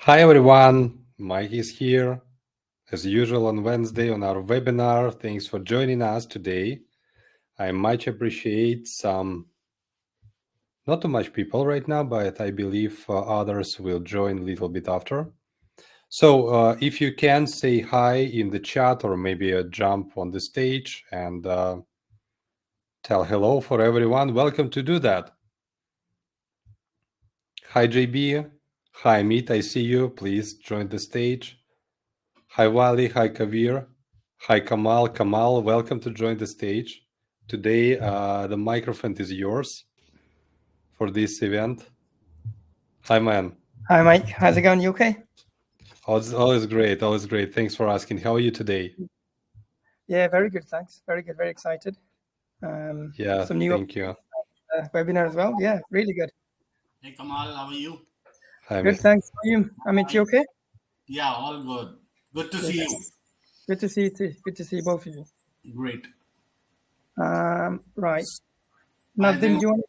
Hi everyone, Mike is here as usual on Wednesday on our webinar. Thanks for joining us today. I much appreciate not too much people right now, but I believe others will join a little bit after. So if you can say hi in the chat or maybe jump on the stage and tell hello for everyone, welcome to do that. Hi JB, hi Meet, I see you, please join the stage. Hi Wally, hi Kavir, hi Kamal. Kamal, welcome to join the stage. Today, the microphone is yours for this event. Hi man. Hi Mike, how's it going? You okay? Always great, always great. Thanks for asking. How are you today? Yeah, very good, thanks. Very good, very excited. Yeah, Some new thank you. webinar as well. Yeah, really good. Hey Kamal, how are you? Hi Good, man. thanks. How are you? Amit, you okay? Yeah, all good. Good to see you. Good to see you too. Good to see both of you. Great. Right. I Nadim, think do you want?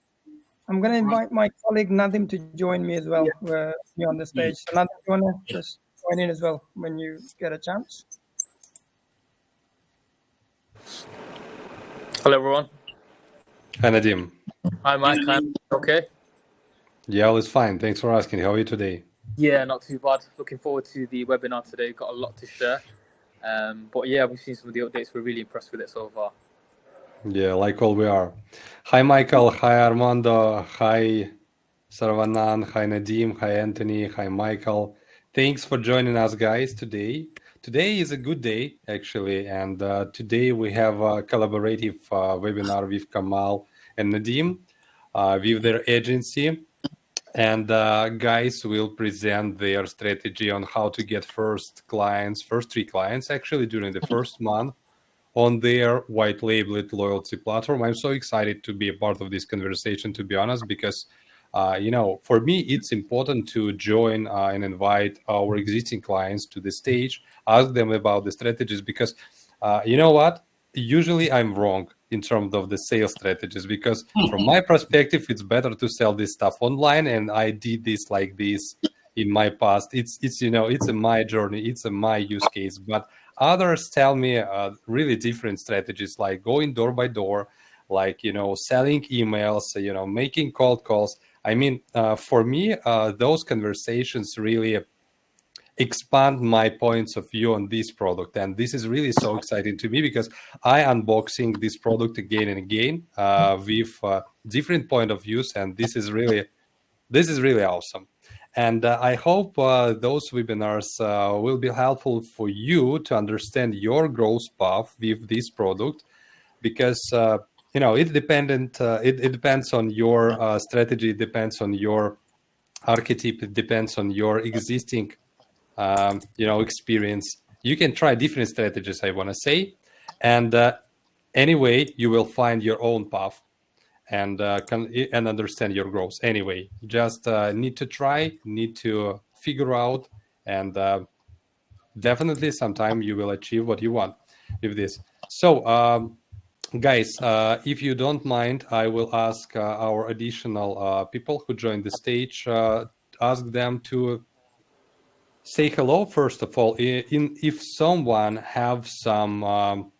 I'm going to invite my colleague Nadim to join me as well. Me on the stage. So Nadim, do you want to just join in as well when you get a chance? Hello, everyone. Hi Nadim. Hi, Mike. I'm okay. Yeah, all is fine. Thanks for asking. How are you today? Yeah, not too bad. Looking forward to the webinar today. Got a lot to share. But yeah, we've seen some of the updates. We're really impressed with it so far. Yeah, like all we are. Hi Michael, hi Armando, hi Saravanan, hi Nadim, hi Anthony, hi Michael. Thanks for joining us, guys, today. Today is a good day, actually, and today we have a collaborative webinar with Kamal and Nadim with their agency. And guys will present their strategy on how to get first three clients, actually, during the first month on their white labeled loyalty platform. I'm so excited to be a part of this conversation, to be honest, because for me, it's important to join and invite our existing clients to the stage, ask them about the strategies, because you know what? Usually I'm wrong in terms of the sales strategies, because from my perspective, it's better to sell this stuff online. And I did this like this in my past. It's it's a my journey, it's a my use case. But others tell me really different strategies, like going door by door, like selling emails, making cold calls. I mean, for me, those conversations really expand my points of view on this product, and this is really so exciting to me because I unboxing this product again and again with different point of views, and this is really awesome. And I hope those webinars will be helpful for you to understand your growth path with this product, because it depends on your strategy, it depends on your archetype, it depends on your existing experience. You can try different strategies, I want to say, and anyway, you will find your own path and understand your growth. Anyway, just need to try, need to figure out, and definitely sometime you will achieve what you want with this. So guys, if you don't mind, I will ask our additional people who joined the stage, ask them to say hello first of all. If someone have some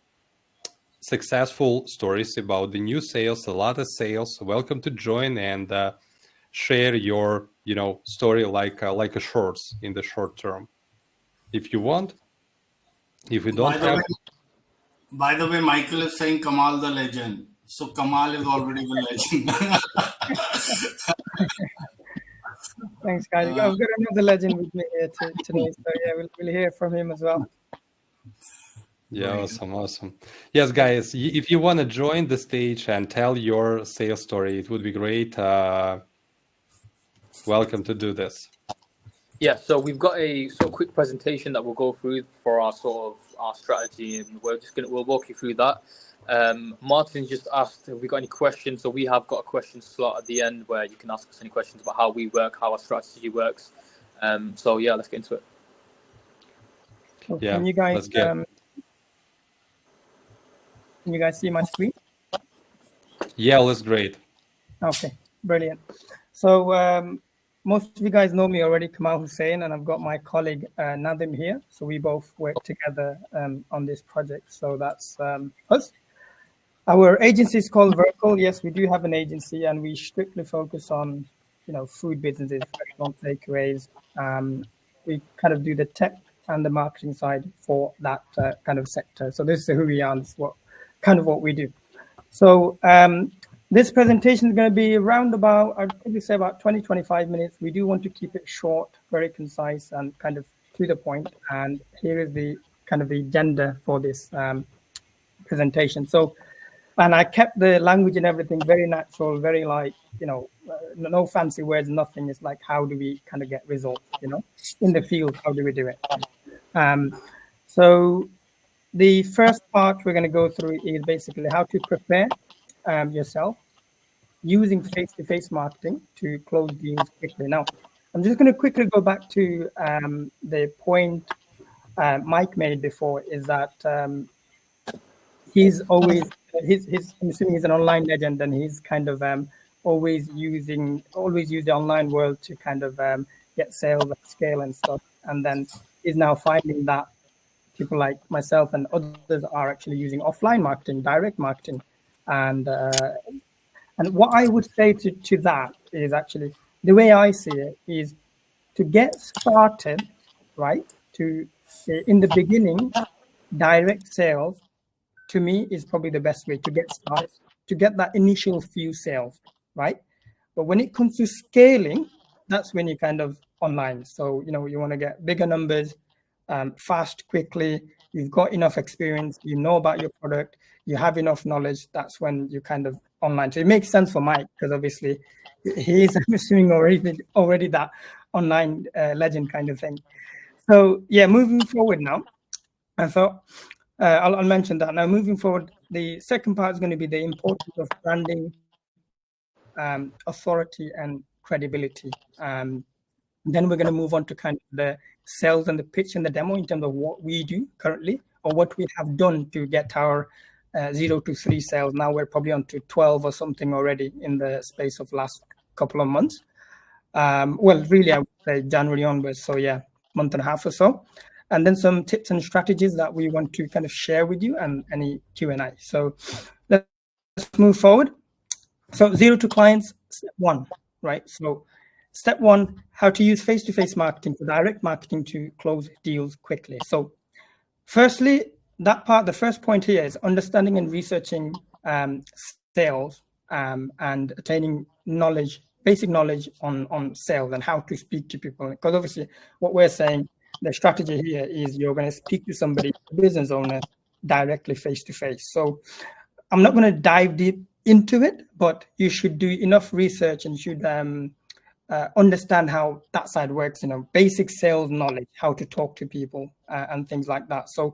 successful stories about the new sales, a lot of sales, welcome to join and share your story like a shorts in the short term, if you want. If you don't have. by the way, Michael is saying Kamal the legend. So Kamal is already the legend. Thanks, guys. I've got another legend with me here today, so yeah, we'll hear from him as well. Yeah, awesome. Yes, guys, if you want to join the stage and tell your sales story, it would be great. Welcome to do this. Yeah, so we've got a quick presentation that we'll go through for our strategy, and we'll walk you through that. Martin just asked if we got any questions, so we have got a question slot at the end where you can ask us any questions about how we work, how our strategy works. So yeah, let's get into it. So Yeah, can you guys let's get. can you guys see my screen? Yeah, that's great. Okay, brilliant. So most of you guys know me already, Kamal Hussein, and I've got my colleague Nadim here. So we both work together on this project. So that's us. Our agency is called Vercle. Yes, we do have an agency, and we strictly focus on, food businesses, restaurant takeaways. We kind of do the tech and the marketing side for that kind of sector. So this is who we are, and this is what we do. So this presentation is going to be around about, I'd probably say about 20-25 minutes. We do want to keep it short, very concise, and kind of to the point. And here is the kind of the agenda for this presentation. So, and I kept the language and everything very natural, very like, no fancy words, nothing. It's like, how do we kind of get results, in the field, how do we do it? So the first part we're going to go through is basically how to prepare yourself using face-to-face marketing to close deals quickly. Now, I'm just going to quickly go back to the point Mike made before, is that he's always, I'm assuming he's an online legend, and he's kind of always use the online world to kind of get sales at scale and stuff. And then he's now finding that people like myself and others are actually using offline marketing, direct marketing. And what I would say to that is, actually, the way I see it is to get started, right? In the beginning, direct sales, to me, is probably the best way to get started, to get that initial few sales, right? But when it comes to scaling, that's when you kind of online. So, you want to get bigger numbers, fast, quickly. You've got enough experience, you know about your product, you have enough knowledge. That's when you kind of online. So it makes sense for Mike, because obviously he's, I'm assuming, already that online legend kind of thing. So yeah, moving forward now, I thought I'll mention that now. Moving forward, the second part is going to be the importance of branding, authority, and credibility. Then we're going to move on to kind of the sales and the pitch and the demo in terms of what we do currently, or what we have done to get our 0 to 3 sales. Now we're probably on to 12 or something already in the space of last couple of months. Well, really, I would say January onwards. So yeah, month and a half or so. And then some tips and strategies that we want to kind of share with you, and any Q&A. So let's move forward. So 0 to clients, step 1, right? So step 1, how to use face-to-face marketing for direct marketing to close deals quickly. So firstly, the first point here is understanding and researching sales and attaining knowledge, basic knowledge on sales and how to speak to people. Because obviously what we're saying, the strategy here is you're going to speak to somebody, a business owner, directly face-to-face. So I'm not going to dive deep into it, but you should do enough research, and you should understand how that side works, basic sales knowledge, how to talk to people and things like that. So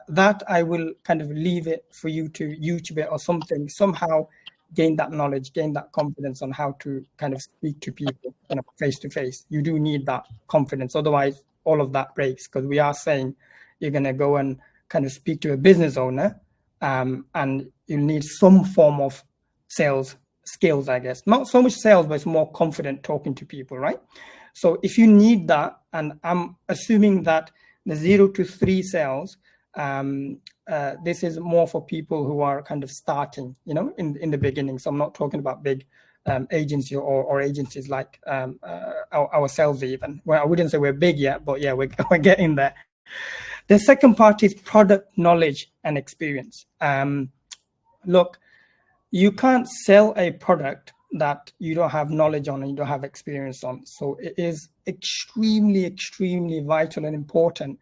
that I will kind of leave it for you to YouTube it or something, somehow gain that knowledge, gain that confidence on how to kind of speak to people face to face. You do need that confidence, otherwise all of that breaks, because we are saying you're going to go and kind of speak to a business owner, and you need some form of sales skills, I guess. Not so much sales, but it's more confident talking to people, right? So if you need that, and I'm assuming that the 0 to 3 sales, this is more for people who are kind of starting, in the beginning. So I'm not talking about big agency or agencies like ourselves even. Well, I wouldn't say we're big yet, but yeah, we're getting there. The second part is product knowledge and experience. Look, you can't sell a product that you don't have knowledge on and you don't have experience on. So it is extremely, extremely vital and important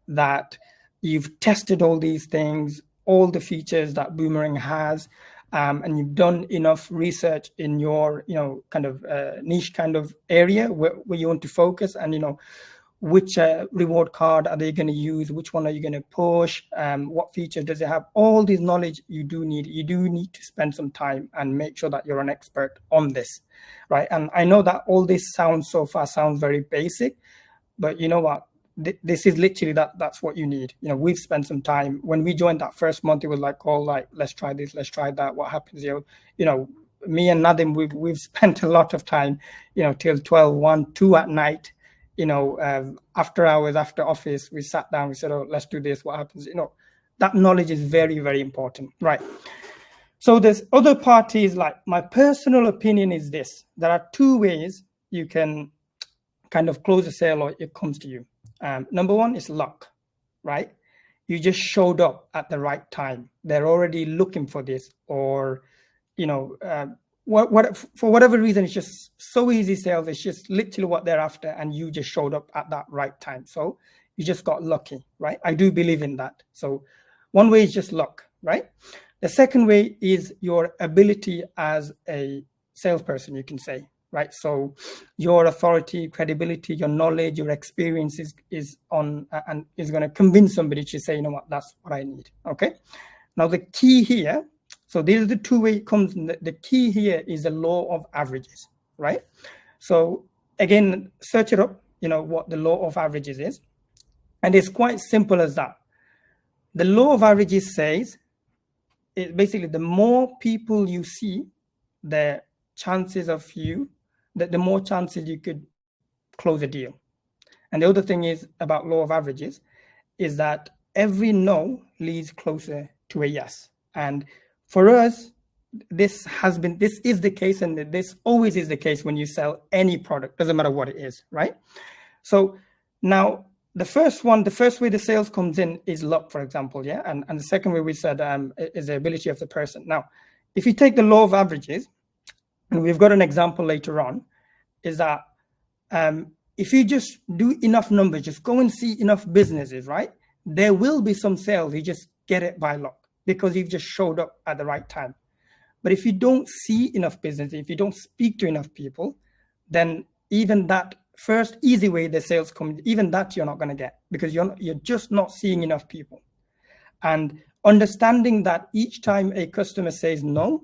that you've tested all these things, all the features that Boomerang has, and you've done enough research in your, kind of niche kind of area where you want to focus, and, which reward card are they going to use? Which one are you going to push? What features does it have? All this knowledge you do need. You do need to spend some time and make sure that you're an expert on this, right? And I know that all this sounds very basic, but you know what? This is literally that's what you need. We've spent some time. When we joined that first month, it was like, let's try this, let's try that. What happens here? me and Nadim, we've spent a lot of time, till 12, 1, 2 at night, after hours, after office, we sat down, we said, oh, let's do this, what happens? That knowledge is very, very important, right? So there's other parties, like my personal opinion is this. There are 2 ways you can kind of close a sale or it comes to you. Number 1 is luck, right? You just showed up at the right time. They're already looking for this, or, for whatever reason, it's just so easy sales. It's just literally what they're after, and you just showed up at that right time. So you just got lucky, right? I do believe in that. So one way is just luck, right? The second way is your ability as a salesperson, you can say, right? So your authority, credibility, your knowledge, your experience is on and is going to convince somebody to say, you know what, that's what I need. Okay. Now the key here, so these are the 2 ways it comes. The key here is the law of averages, right? So again, search it up, what the law of averages is. And it's quite simple as that. The law of averages says, basically, the more people you see, the chances of the more chances you could close a deal. And the other thing is about law of averages is that every no leads closer to a yes. And for us, this is the case, and this always is the case when you sell any product, doesn't matter what it is, right? So now the first way the sales comes in is luck, for example, yeah? And the second way we said is the ability of the person. Now, if you take the law of averages, and we've got an example later on, is that if you just do enough numbers, just go and see enough businesses, right? There will be some sales, you just get it by luck because you've just showed up at the right time. But if you don't see enough business, if you don't speak to enough people, then even that first easy way the sales come, even that you're not going to get because you're just not seeing enough people. And understanding that each time a customer says no,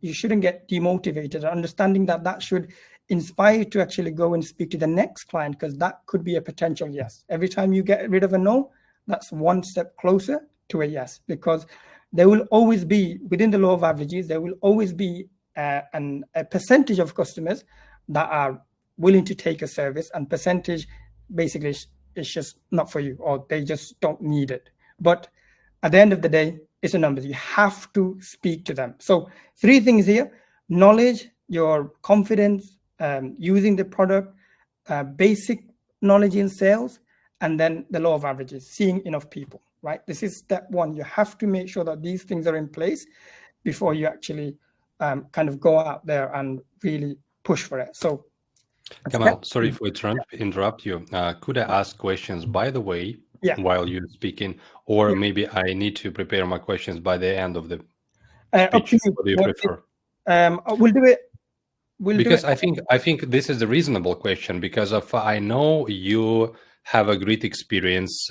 you shouldn't get demotivated. Understanding that should inspire you to actually go and speak to the next client, because that could be a potential yes. Every time you get rid of a no, that's one step closer to a yes, because there will always be, within the law of averages, there will always be a percentage of customers that are willing to take a service, and percentage basically is just not for you, or they just don't need it. But at the end of the day, it's a number. You have to speak to them. So 3 things here: knowledge, your confidence, using the product, basic knowledge in sales, and then the law of averages, seeing enough people, right? This is step 1. You have to make sure that these things are in place before you actually kind of go out there and really push for it. So Kamal, sorry if we interrupt you. Could I ask questions, by the way, while you're speaking, or maybe I need to prepare my questions by the end of the speech? What do you prefer? We'll do it. Because I think this is a reasonable question, because I know you have a great experience,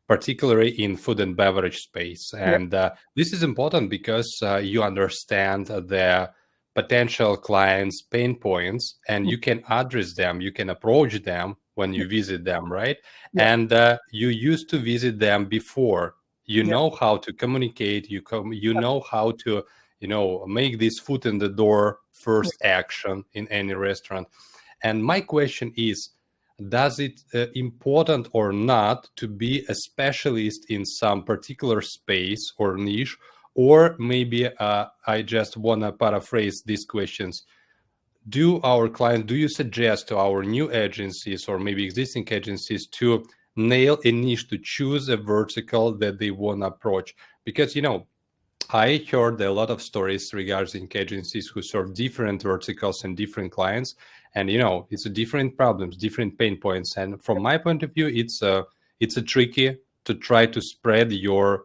particularly in food and beverage space, and this is important because you understand the potential clients' pain points, and you can address them, you can approach them when you visit them, right? And you used to visit them before. You know how to communicate, you know how to make this foot in the door first action in any restaurant. And my question is, does it important or not to be a specialist in some particular space or niche? Or maybe I just want to paraphrase these questions. Do you suggest to our new agencies or maybe existing agencies to nail a niche, to choose a vertical that they want to approach? Because, I heard a lot of stories regarding agencies who serve different verticals and different clients. And, it's different problems, different pain points. And from my point of view, it's a tricky to try to spread your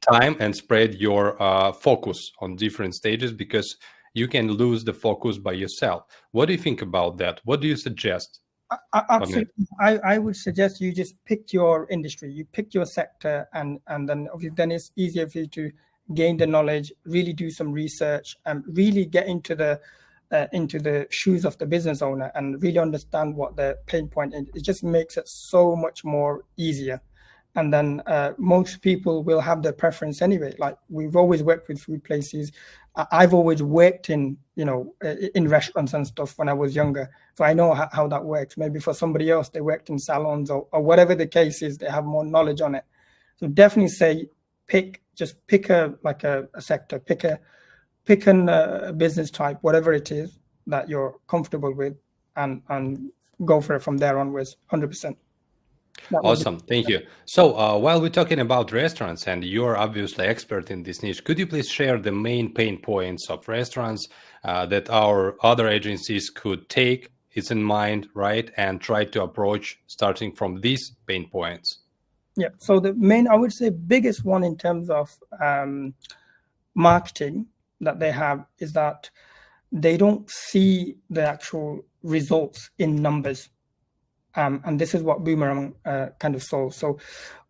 time and spread your focus on different stages, because you can lose the focus by yourself. What do you think about that? What do you suggest? Absolutely. I would suggest you just pick your industry, you pick your sector, and then it's easier for you to gain the knowledge, really do some research, and really get into the shoes of the business owner and really understand what the pain point is. It just makes it so much more easier. And then most people will have their preference anyway. Like, we've always worked with food places. I've always worked in, in restaurants and stuff when I was younger. So I know how that works. Maybe for somebody else, they worked in salons or whatever the case is, they have more knowledge on it. So definitely say, pick a sector, pick a business type, whatever it is that you're comfortable with, and go for it from there onwards, 100%. Awesome, thank you. So while we're talking about restaurants, and you're obviously expert in this niche, could you please share the main pain points of restaurants that our other agencies could take it in mind, right, and try to approach starting from these pain points? Yeah, so the main, I would say, biggest one in terms of marketing that they have is that they don't see the actual results in numbers. And this is what Boomerang kind of solves. So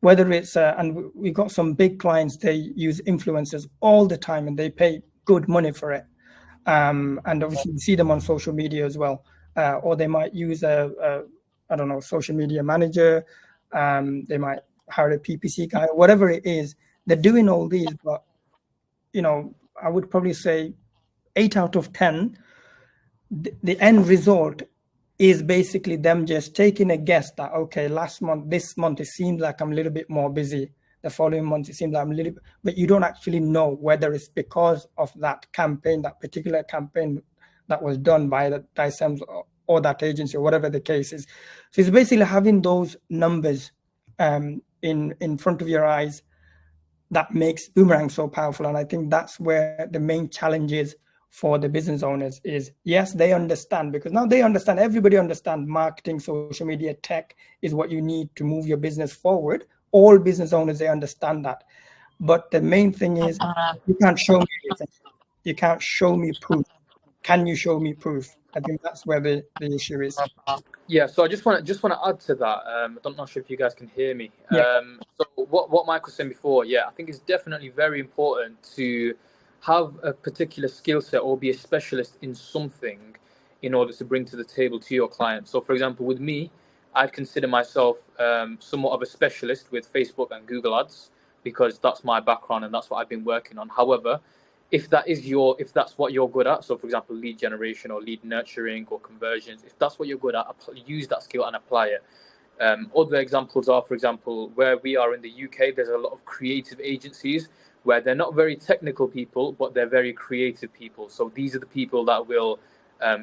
whether it's, and we got some big clients, they use influencers all the time and they pay good money for it. And obviously you see them on social media as well. Or they might use I don't know, social media manager. They might hire a PPC guy, whatever it is. They're doing all these, but, I would probably say 8 out of 10, the end result is basically them just taking a guess that, okay, this month, it seems like I'm a little bit more busy. The following month, it seems like I'm a little bit, but you don't actually know whether it's because of that campaign, that particular campaign that was done by the DICEMS or that agency or whatever the case is. So it's basically having those numbers in front of your eyes that makes Boomerang so powerful. And I think that's where the main challenge is for the business owners is, yes, they understand, because now they understand, everybody understands marketing, social media, tech is what you need to move your business forward. All business owners, they understand that. But the main thing is, you can't show me anything. You can't show me proof. Can you show me proof? I think that's where the issue is. Yeah, so I just want to add to that. I don't know if you guys can hear me. Yeah. So what Mike was saying before, yeah, I think it's definitely very important to have a particular skill set or be a specialist in something in order to bring to the table to your client. So, for example, with me, I'd consider myself somewhat of a specialist with Facebook and Google Ads because that's my background and that's what I've been working on. However, if that's what you're good at, so for example, lead generation or lead nurturing or conversions, if that's what you're good at, use that skill and apply it. Other examples are, for example, where we are in the UK, there's a lot of creative agencies where they're not very technical people, but they're very creative people. So these are the people that will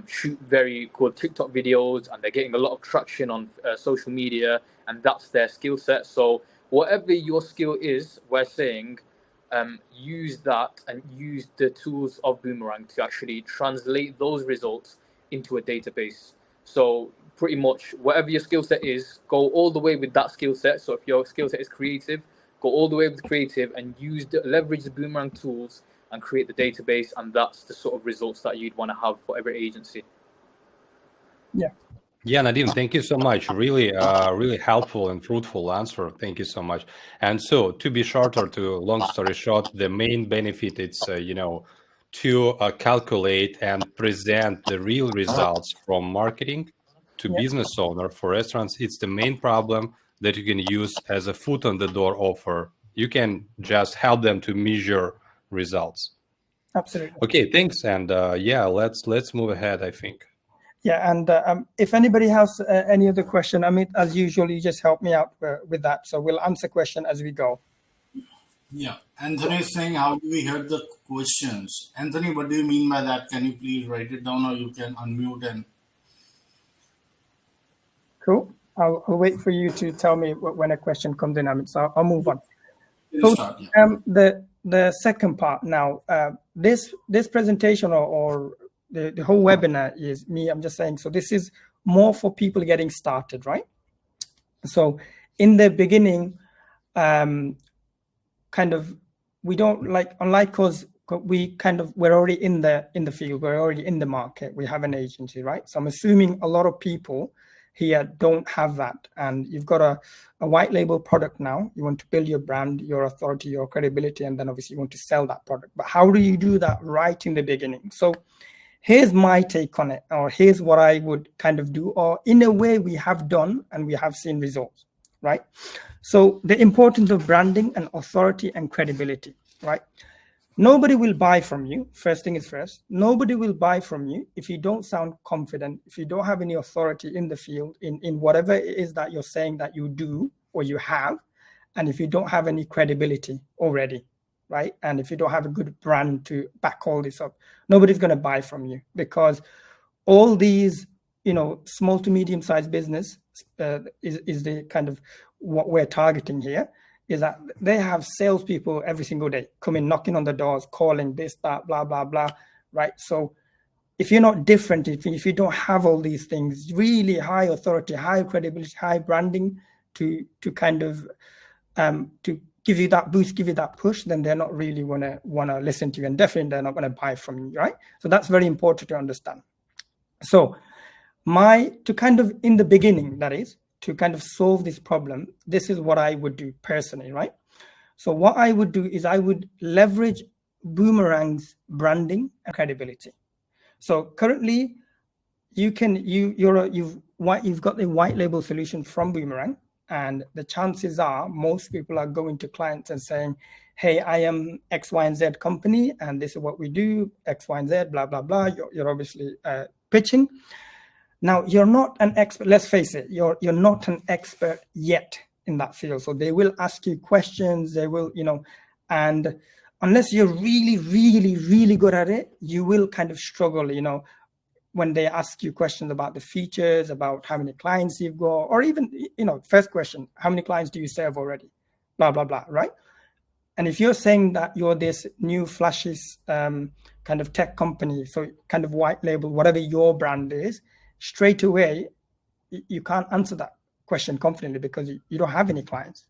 shoot very good TikTok videos, and they're getting a lot of traction on social media, and that's their skill set. So whatever your skill is, we're saying, use that and use the tools of Boomerang to actually translate those results into a database. So pretty much whatever your skill set is, go all the way with that skill set. So if your skill set is creative, go all the way with creative and leverage the Boomerang tools and create the database, and that's the sort of results that you'd want to have for every agency. Yeah. Yeah, Nadim, thank you so much. Really, really helpful and fruitful answer. Thank you so much. And so, to be shorter, to long story short, the main benefit is, to calculate and present the real results from marketing to business owner. For restaurants, it's the main problem that you can use as a foot on the door offer. You can just help them to measure results. Absolutely. Okay, thanks. And let's move ahead, I think. Yeah, and if anybody has any other question, Amit, as usual, you just help me out with that. So we'll answer question as we go. Yeah, Anthony is saying, how do we hear the questions? Anthony, what do you mean by that? Can you please write it down, or you can unmute and... Cool. I'll wait for you to tell me when a question comes in, Amit. So I'll move on. Start, yeah. The second part now, this presentation or the whole webinar is me. I'm just saying, so this is more for people getting started, right? So in the beginning, kind of, we don't unlike us, we're already in the field, we're already in the market, we have an agency, right? So I'm assuming a lot of people here don't have that, and you've got a white label product now. You want to build your brand, your authority, your credibility, and then obviously you want to sell that product. But how do you do that right in the beginning? So here's my take on it, or here's what I would kind of do, or in a way we have done and we have seen results, right? So the importance of branding and authority and credibility, right? Nobody will buy from you. First thing is first. Nobody will buy from you if you don't sound confident, if you don't have any authority in the field, in whatever it is that you're saying that you do or you have, and if you don't have any credibility already, right? And if you don't have a good brand to back all this up, nobody's going to buy from you, because all these, small to medium sized business is the kind of what we're targeting here, is that they have salespeople every single day coming, knocking on the doors, calling this, that, blah, blah, blah, right? So if you're not different, if you don't have all these things, really high authority, high credibility, high branding to kind of to give you that boost, give you that push, then they're not really want to listen to you, and definitely they're not going to buy from you, right? So that's very important to understand. So to kind of, in the beginning, that is, to kind of solve this problem, this is what I would do personally, right? So what I would do is I would leverage Boomerang's branding and credibility. So currently, you've got the white label solution from Boomerang, and the chances are most people are going to clients and saying, hey, I am X, Y, and Z company, and this is what we do, X, Y, and Z, blah, blah, blah. You're obviously pitching. Now, you're not an expert. Let's face it, you're not an expert yet in that field. So they will ask you questions. They will, and unless you're really, really, really good at it, you will kind of struggle, when they ask you questions about the features, about how many clients you've got, or even, first question, how many clients do you serve already? Blah, blah, blah, right? And if you're saying that you're this new flashy kind of tech company, so kind of white label, whatever your brand is, straight away, you can't answer that question confidently because you don't have any clients,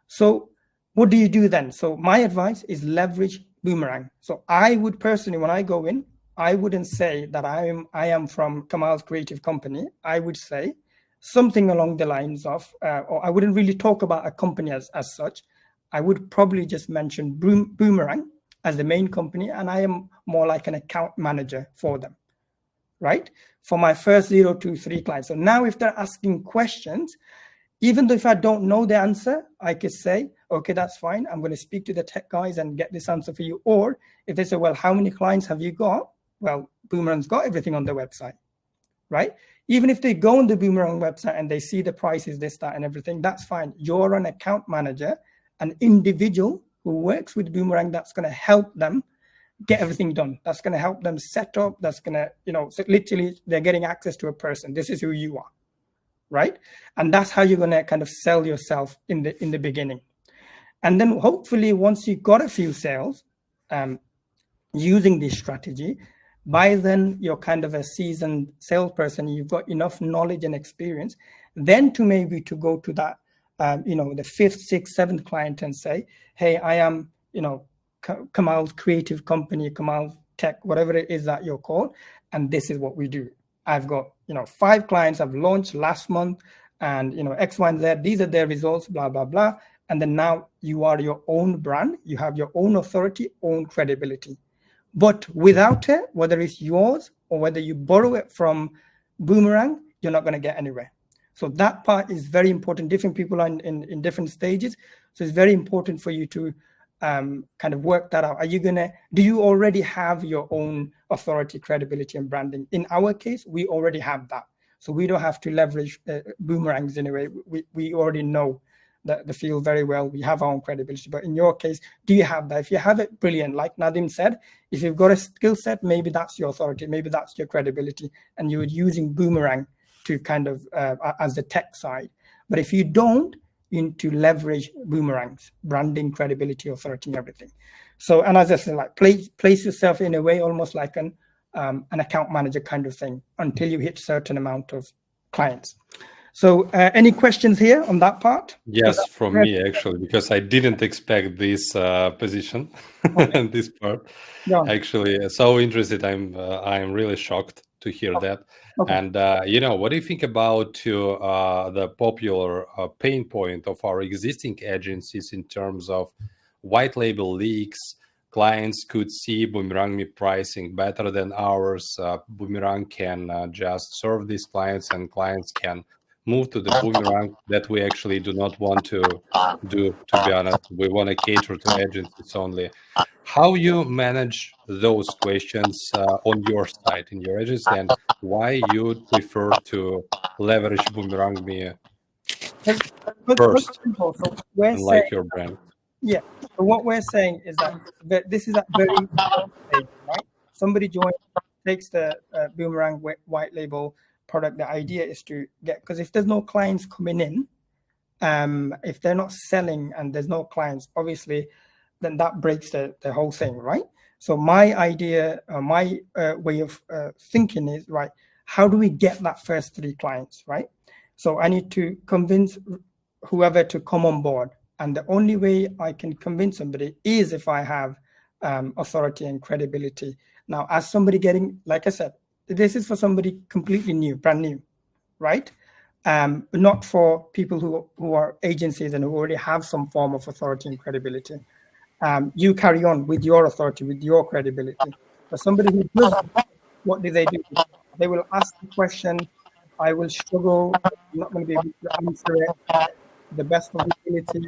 So what do you do then? So my advice is leverage Boomerang. So I would personally, when I go in, I wouldn't say that I am from Kamal's creative company. I would say something along the lines of, or I wouldn't really talk about a company as such. I would probably just mention Boomerang as the main company, and I am more like an account manager for them, right? For my first 0 to 3 clients. So now if they're asking questions, even though if I don't know the answer, I could say, okay, that's fine. I'm going to speak to the tech guys and get this answer for you. Or if they say, well, how many clients have you got? Well, Boomerang's got everything on their website, right? Even if they go on the Boomerang website and they see the prices, this, that, and everything, that's fine. You're an account manager, an individual who works with Boomerang that's going to help them get everything done. That's going to help them set up. That's going to, so literally they're getting access to a person. This is who you are, right? And that's how you're going to kind of sell yourself in the beginning. And then hopefully once you got a few sales using this strategy, by then you're kind of a seasoned salesperson. You've got enough knowledge and experience then to maybe to go to that, the 5th, 6th, 7th client and say, hey, I am, Kamal's creative company, Kamal Tech, whatever it is that you're called, and this is what we do. I've got 5 clients I've launched last month, and X, Y, and Z. These are their results, blah blah blah. And then now you are your own brand. You have your own authority, own credibility. But without it, whether it's yours or whether you borrow it from Boomerang, you're not going to get anywhere. So that part is very important. Different people are in different stages, so it's very important for you to kind of work that out. Do you already have your own authority, credibility, and branding? In our case, we already have that. So we don't have to leverage Boomerangs in a way. We already know the field very well. We have our own credibility. But in your case, do you have that? If you have it, brilliant. Like Nadim said, if you've got a skill set, maybe that's your authority, maybe that's your credibility, and you're using Boomerang to kind of as the tech side. But if you don't, you need to leverage Boomerang's branding, credibility, authority, and everything. So, and as I said, like place yourself in a way almost like an account manager kind of thing until you hit certain amount of clients. So any questions here on that part? Yes, from me actually, because I didn't expect this position, Okay. this part. Yeah. Actually, so interested. I'm really shocked to hear that. Okay. And what do you think about the popular pain point of our existing agencies in terms of white label leaks? Clients could see Boomerangme pricing better than ours. Boomerang can just serve these clients, and clients can move to the Boomerang that we actually do not want to do, to be honest. We want to cater to agencies only. How you manage those questions on your side, in your agency, and why you prefer to leverage Boomerangme first, So we're and saying, like your brand? yeah. So what we're saying is that this is at very early stage, right? Somebody joins, takes the Boomerang white label product. The idea is to get, because if there's no clients coming in, if they're not selling and there's no clients, obviously, then that breaks the whole thing, right? So my idea, my way of thinking is, right, how do we get that first 3 clients, right? So I need to convince whoever to come on board. And the only way I can convince somebody is if I have authority and credibility. Now, as somebody getting, like I said, this is for somebody completely new, brand new, right? Not for people who are agencies and who already have some form of authority and credibility. You carry on with your authority, with your credibility. For somebody who doesn't, what do? They will ask the question. I will struggle. I'm not going to be able to answer it to the best of my ability.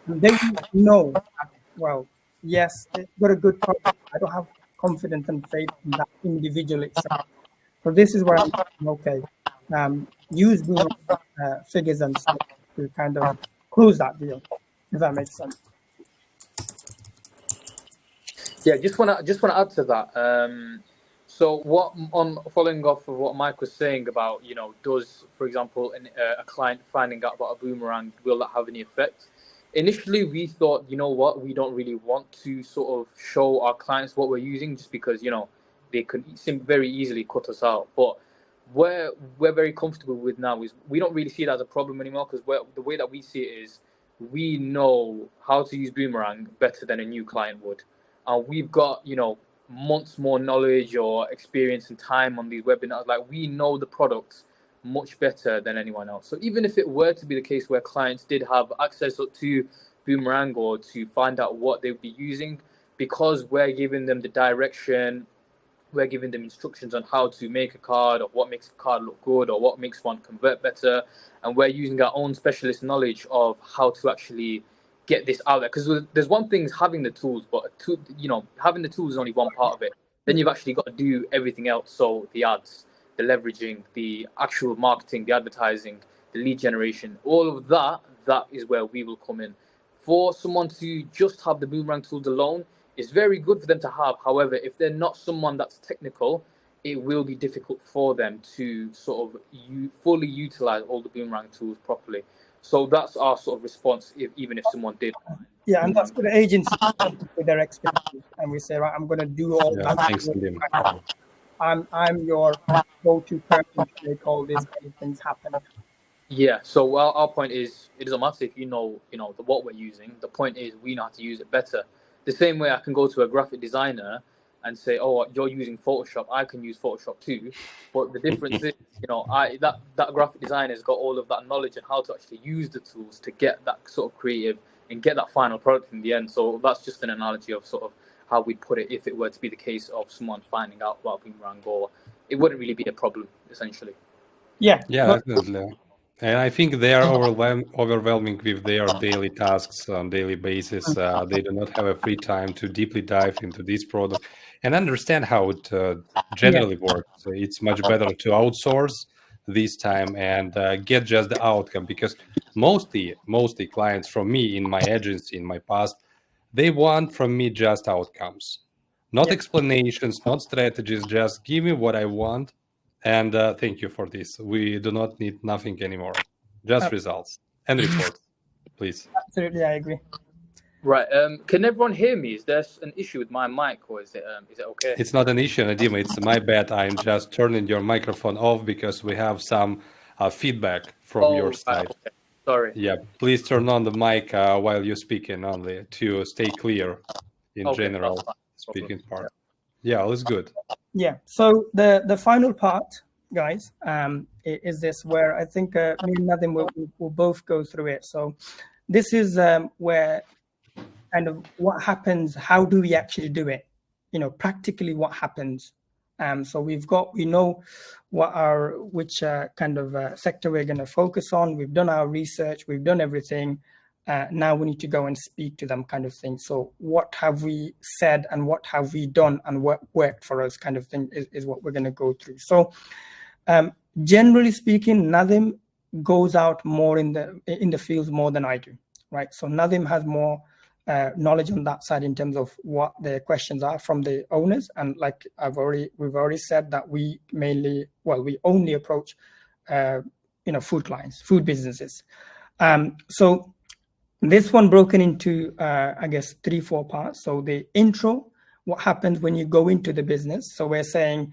And they know that, well, yes, it's got a good product. I don't have confidence and faith in that individual itself. So this is where I'm okay. Use Boomerang figures and stuff to kind of close that deal, if that makes sense. Yeah, just wanna add to that. So what on following off of what Mike was saying about, does, for example, a client finding out about a Boomerang, will that have any effect? Initially, we thought, you know what, we don't really want to sort of show our clients what we're using, just because they could very easily cut us out. But where we're very comfortable with now is we don't really see it as a problem anymore, because the way that we see it is we know how to use Boomerang better than a new client would. And we've got, months more knowledge or experience and time on these webinars. Like, we know the products much better than anyone else. So even if it were to be the case where clients did have access to Boomerang or to find out what they would be using, because we're giving them the direction, we're giving them instructions on how to make a card, or what makes a card look good, or what makes one convert better, and we're using our own specialist knowledge of how to actually get this out there. Because there's one thing is having the tools, but having the tools is only one part of it. Then you've actually got to do everything else. So the ads, the leveraging, the actual marketing, the advertising, the lead generation, all of that is where we will come in. For someone to just have the Boomerang tools alone, it's very good for them to have. However, if they're not someone that's technical, it will be difficult for them to sort of fully utilize all the Boomerang tools properly. So that's our sort of response, even if someone did. Yeah, and that's for the agency with their expertise. And we say, right, I'm going to do all Yeah, that. thanks, Nadim. I'm your go-to person to make all these kind of things happen. Yeah. So our point is, it doesn't matter if you know what we're using. The point is, we know how to use it better. The same way I can go to a graphic designer and say, "Oh, you're using Photoshop. I can use Photoshop too." But the difference is, that graphic designer has got all of that knowledge and how to actually use the tools to get that sort of creative and get that final product in the end. So that's just an analogy of sort of how we'd put it if it were to be the case of someone finding out about Boomerang, or it wouldn't really be a problem, essentially. Yeah. Yeah, definitely. And I think they are overwhelming with their daily tasks on daily basis. They do not have a free time to deeply dive into this product and understand how it generally works. So it's much better to outsource this time and get just the outcome, because mostly clients from me in my agency in my past, they want from me just outcomes, not explanations, not strategies. Just give me what I want. And thank you for this. We do not need nothing anymore. Just results and reports, please. Absolutely, I agree. Right. Can everyone hear me? Is there an issue with my mic, or is it okay? It's not an issue, Nadim. It's my bad. I'm just turning your microphone off because we have some feedback from your side. Okay. Sorry. Yeah, please turn on the mic while you're speaking only to stay clear in general speaking part. Yeah, all is good. Yeah. So the final part, guys, is this, where I think me and Nadim will both go through it. So this is where kind of what happens. How do we actually do it? Practically what happens So we know which kind of sector we're going to focus on. We've done our research, we've done everything. Now we need to go and speak to them, kind of thing. So what have we said and what have we done and what worked for us, kind of thing, is what we're going to go through. So generally speaking, Nadim goes out more in the fields more than I do, right? So Nadim has more knowledge on that side in terms of what the questions are from the owners, and like we've already said that we only approach food clients, food businesses. So this one broken into I guess 3-4 parts. So the intro, what happens when you go into the business. So we're saying,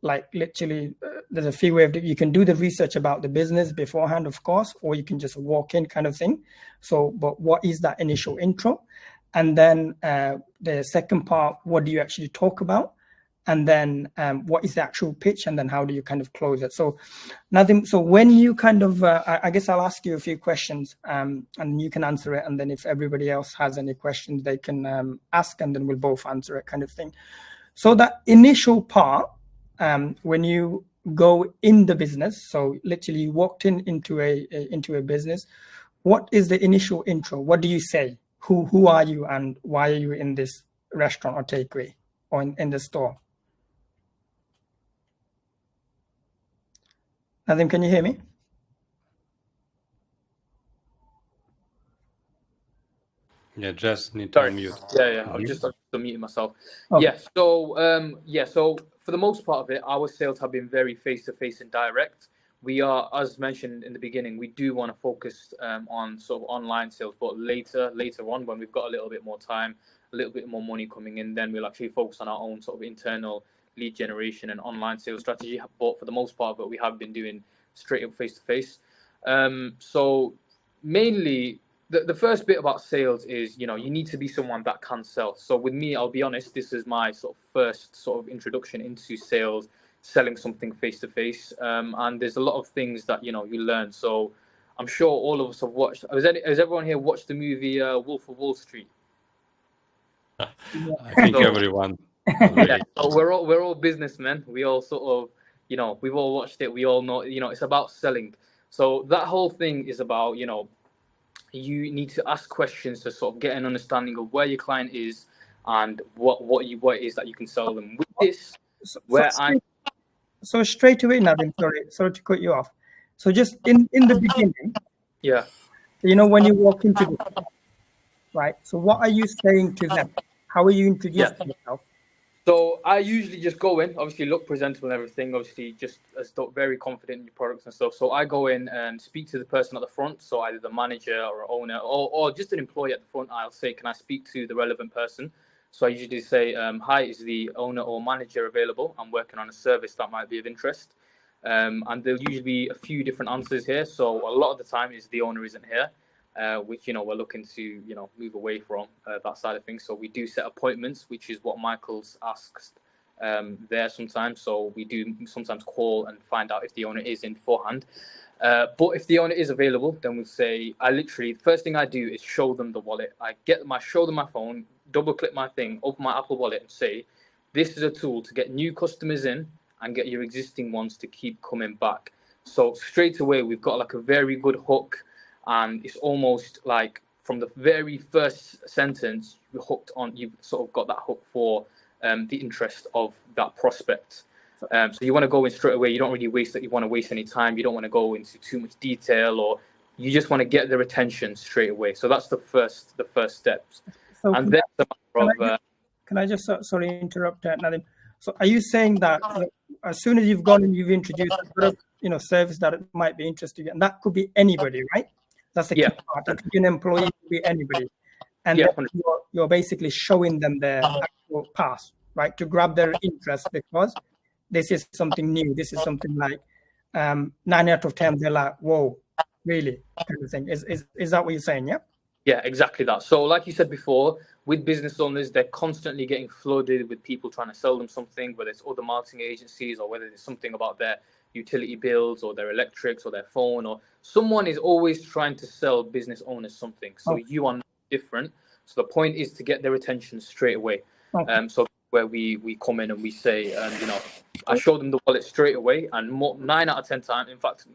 like, literally there's a few ways that you can do the research about the business beforehand, of course, or you can just walk in, kind of thing. So, but what is that initial intro? And then the second part, what do you actually talk about? And then what is the actual pitch? And then how do you kind of close it? So nothing. So when you kind of, I guess I'll ask you a few questions and you can answer it. And then if everybody else has any questions, they can ask, and then we'll both answer it, kind of thing. So that initial part, when you go in the business, so literally you walked into a business, what is the initial intro? What do you say? Who are you and why are you in this restaurant or takeaway or in the store? Nadim, can you hear me? Yeah, just need to unmute. Yeah. I was just unmuting myself. Okay. Yeah. So for the most part of it, our sales have been very face-to-face and direct. We are, as mentioned in the beginning, we do want to focus on sort of online sales, but later on, when we've got a little bit more time, a little bit more money coming in, then we'll actually focus on our own sort of internal lead generation and online sales strategy. But for the most part of it, we have been doing straight up face-to-face. So mainly, the first bit about sales is, you need to be someone that can sell. So with me, I'll be honest, this is my sort of first sort of introduction into sales, selling something face-to-face. And there's a lot of things that, you learn. So I'm sure all of us have watched. Has everyone here watched the movie Wolf of Wall Street? I think everyone. Yeah, so we're all businessmen. We all sort of, we've all watched it. We all know, it's about selling. So that whole thing is about, you need to ask questions to sort of get an understanding of where your client is and what it is that you can sell them. With this, so straight away, Nadim, sorry to cut you off. So just in the beginning, yeah, when you walk into the store, right? So what are you saying to them? How are you introducing yourself? So I usually just go in, obviously look presentable and everything, obviously just very confident in your products and stuff. So I go in and speak to the person at the front, so either the manager or owner or just an employee at the front. I'll say, can I speak to the relevant person? So I usually say, hi, is the owner or manager available? I'm working on a service that might be of interest. And there'll usually be a few different answers here. So a lot of the time is the owner isn't here. Which we're looking to move away from that side of things. So we do set appointments, which is what Michael's asked there sometimes. So we do sometimes call and find out if the owner is in beforehand. But if the owner is available, then we'll say, the first thing I do is show them the wallet. Show them my phone, double click my thing, open my Apple Wallet and say, this is a tool to get new customers in and get your existing ones to keep coming back. So straight away, we've got like a very good hook. And it's almost like from the very first sentence, you've sort of got that hook for the interest of that prospect. So you want to go in straight away. You don't really want to waste any time. You don't want to go into too much detail, or you just want to get their attention straight away. So that's the first steps. So and then can I just sorry interrupt, Nadim? So are you saying that as soon as you've gone and you've introduced service that it might be interesting, and that could be anybody, right? That's the key part. It could be an employee, it could be anybody. And you're basically showing them their actual path, right? To grab their interest, because this is something new. This is something like 9 out of 10, they're like, whoa, really? Kind of thing. Is that what you're saying, yeah? Yeah, exactly that. So like you said before, with business owners, they're constantly getting flooded with people trying to sell them something, whether it's other marketing agencies or whether it's something about their utility bills or their electrics or their phone, or someone is always trying to sell business owners something. So you are not different. So the point is to get their attention straight away. So where we come in and we say, I show them the wallet straight away, and 9 out of 10 times, in fact,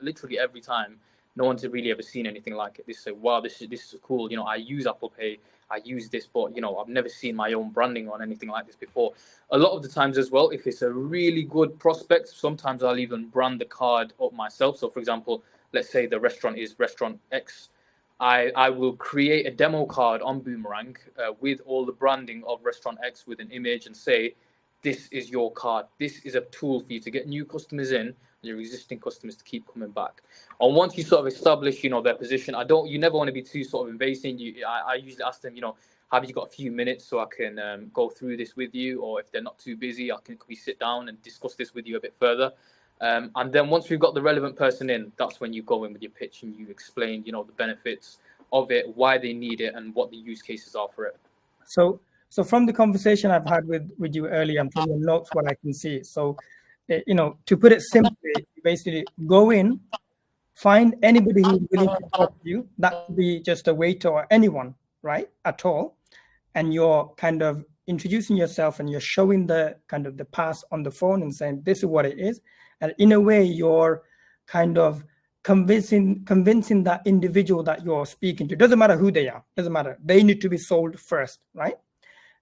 literally every time, no one's really ever seen anything like it. They say, wow, this is cool. I use Apple Pay, I use this, but I've never seen my own branding on anything like this before. A lot of the times as well, if it's a really good prospect, sometimes I'll even brand the card up myself. So for example, let's say the restaurant is Restaurant X. I will create a demo card on Boomerang with all the branding of Restaurant X with an image and say, this is your card. This is a tool for you to get new customers in, and your existing customers to keep coming back. And once you sort of establish, their position, you never want to be too sort of invasive. I usually ask them, have you got a few minutes so I can go through this with you? Or if they're not too busy, can we sit down and discuss this with you a bit further? And then once we've got the relevant person in, that's when you go in with your pitch and you explain, the benefits of it, why they need it, and what the use cases are for it. So from the conversation I've had with you earlier and from your notes, what I can see. So, to put it simply, you basically go in, find anybody who's willing to talk to you. That could be just a waiter or anyone, right, at all. And you're kind of introducing yourself and you're showing the kind of the pass on the phone and saying, this is what it is. And in a way, you're kind of convincing that individual that you're speaking to. Doesn't matter who they are. Doesn't matter. They need to be sold first, right?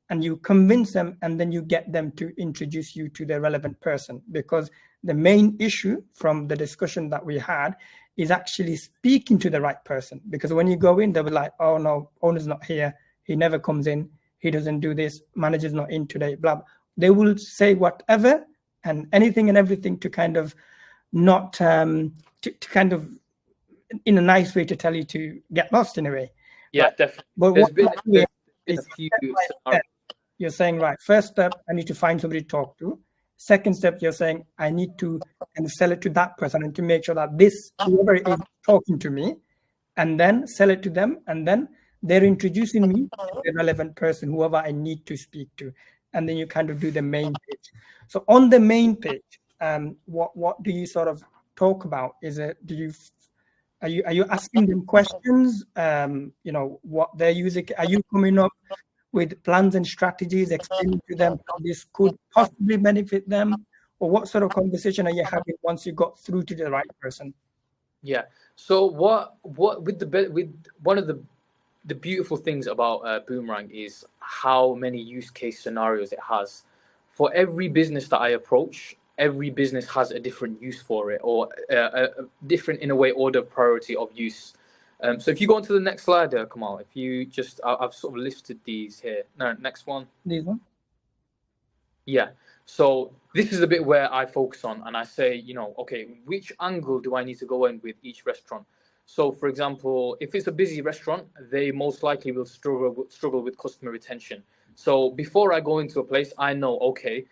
And you convince them, and then you get them to introduce you to the relevant person. Because the main issue from the discussion that we had is actually speaking to the right person. Because when you go in, they'll be like, oh no, owner's not here. He never comes in. He doesn't do this. Manager's not in today, blah, blah. They will say whatever and anything and everything to kind of not, to kind of, in a nice way, to tell you to get lost in a way. Yeah, definitely. But There's what been a few scenarios. You're saying, right, first step, I need to find somebody to talk to. Second step, you're saying, I need to and sell it to that person and to make sure that whoever is talking to me, and then sell it to them, and then they're introducing me to the relevant person, whoever I need to speak to. And then you kind of do the main page. So on the main page, what do you sort of talk about? Are you asking them questions? What they're using? Are you coming up with plans and strategies, explaining to them how this could possibly benefit them? Or what sort of conversation are you having once you got through to the right person? Yeah. So what with one of the beautiful things about Boomerang is how many use case scenarios it has. For every business that I approach, every business has a different use for it, or a different, in a way, order of priority of use. So if you go on to the next slide, Kamal, if you just, I've sort of listed these here. No, next one. These one? Yeah. So this is the bit where I focus on, and I say, okay, which angle do I need to go in with each restaurant? So, for example, if it's a busy restaurant, they most likely will struggle with customer retention. So before I go into a place, I know, okay,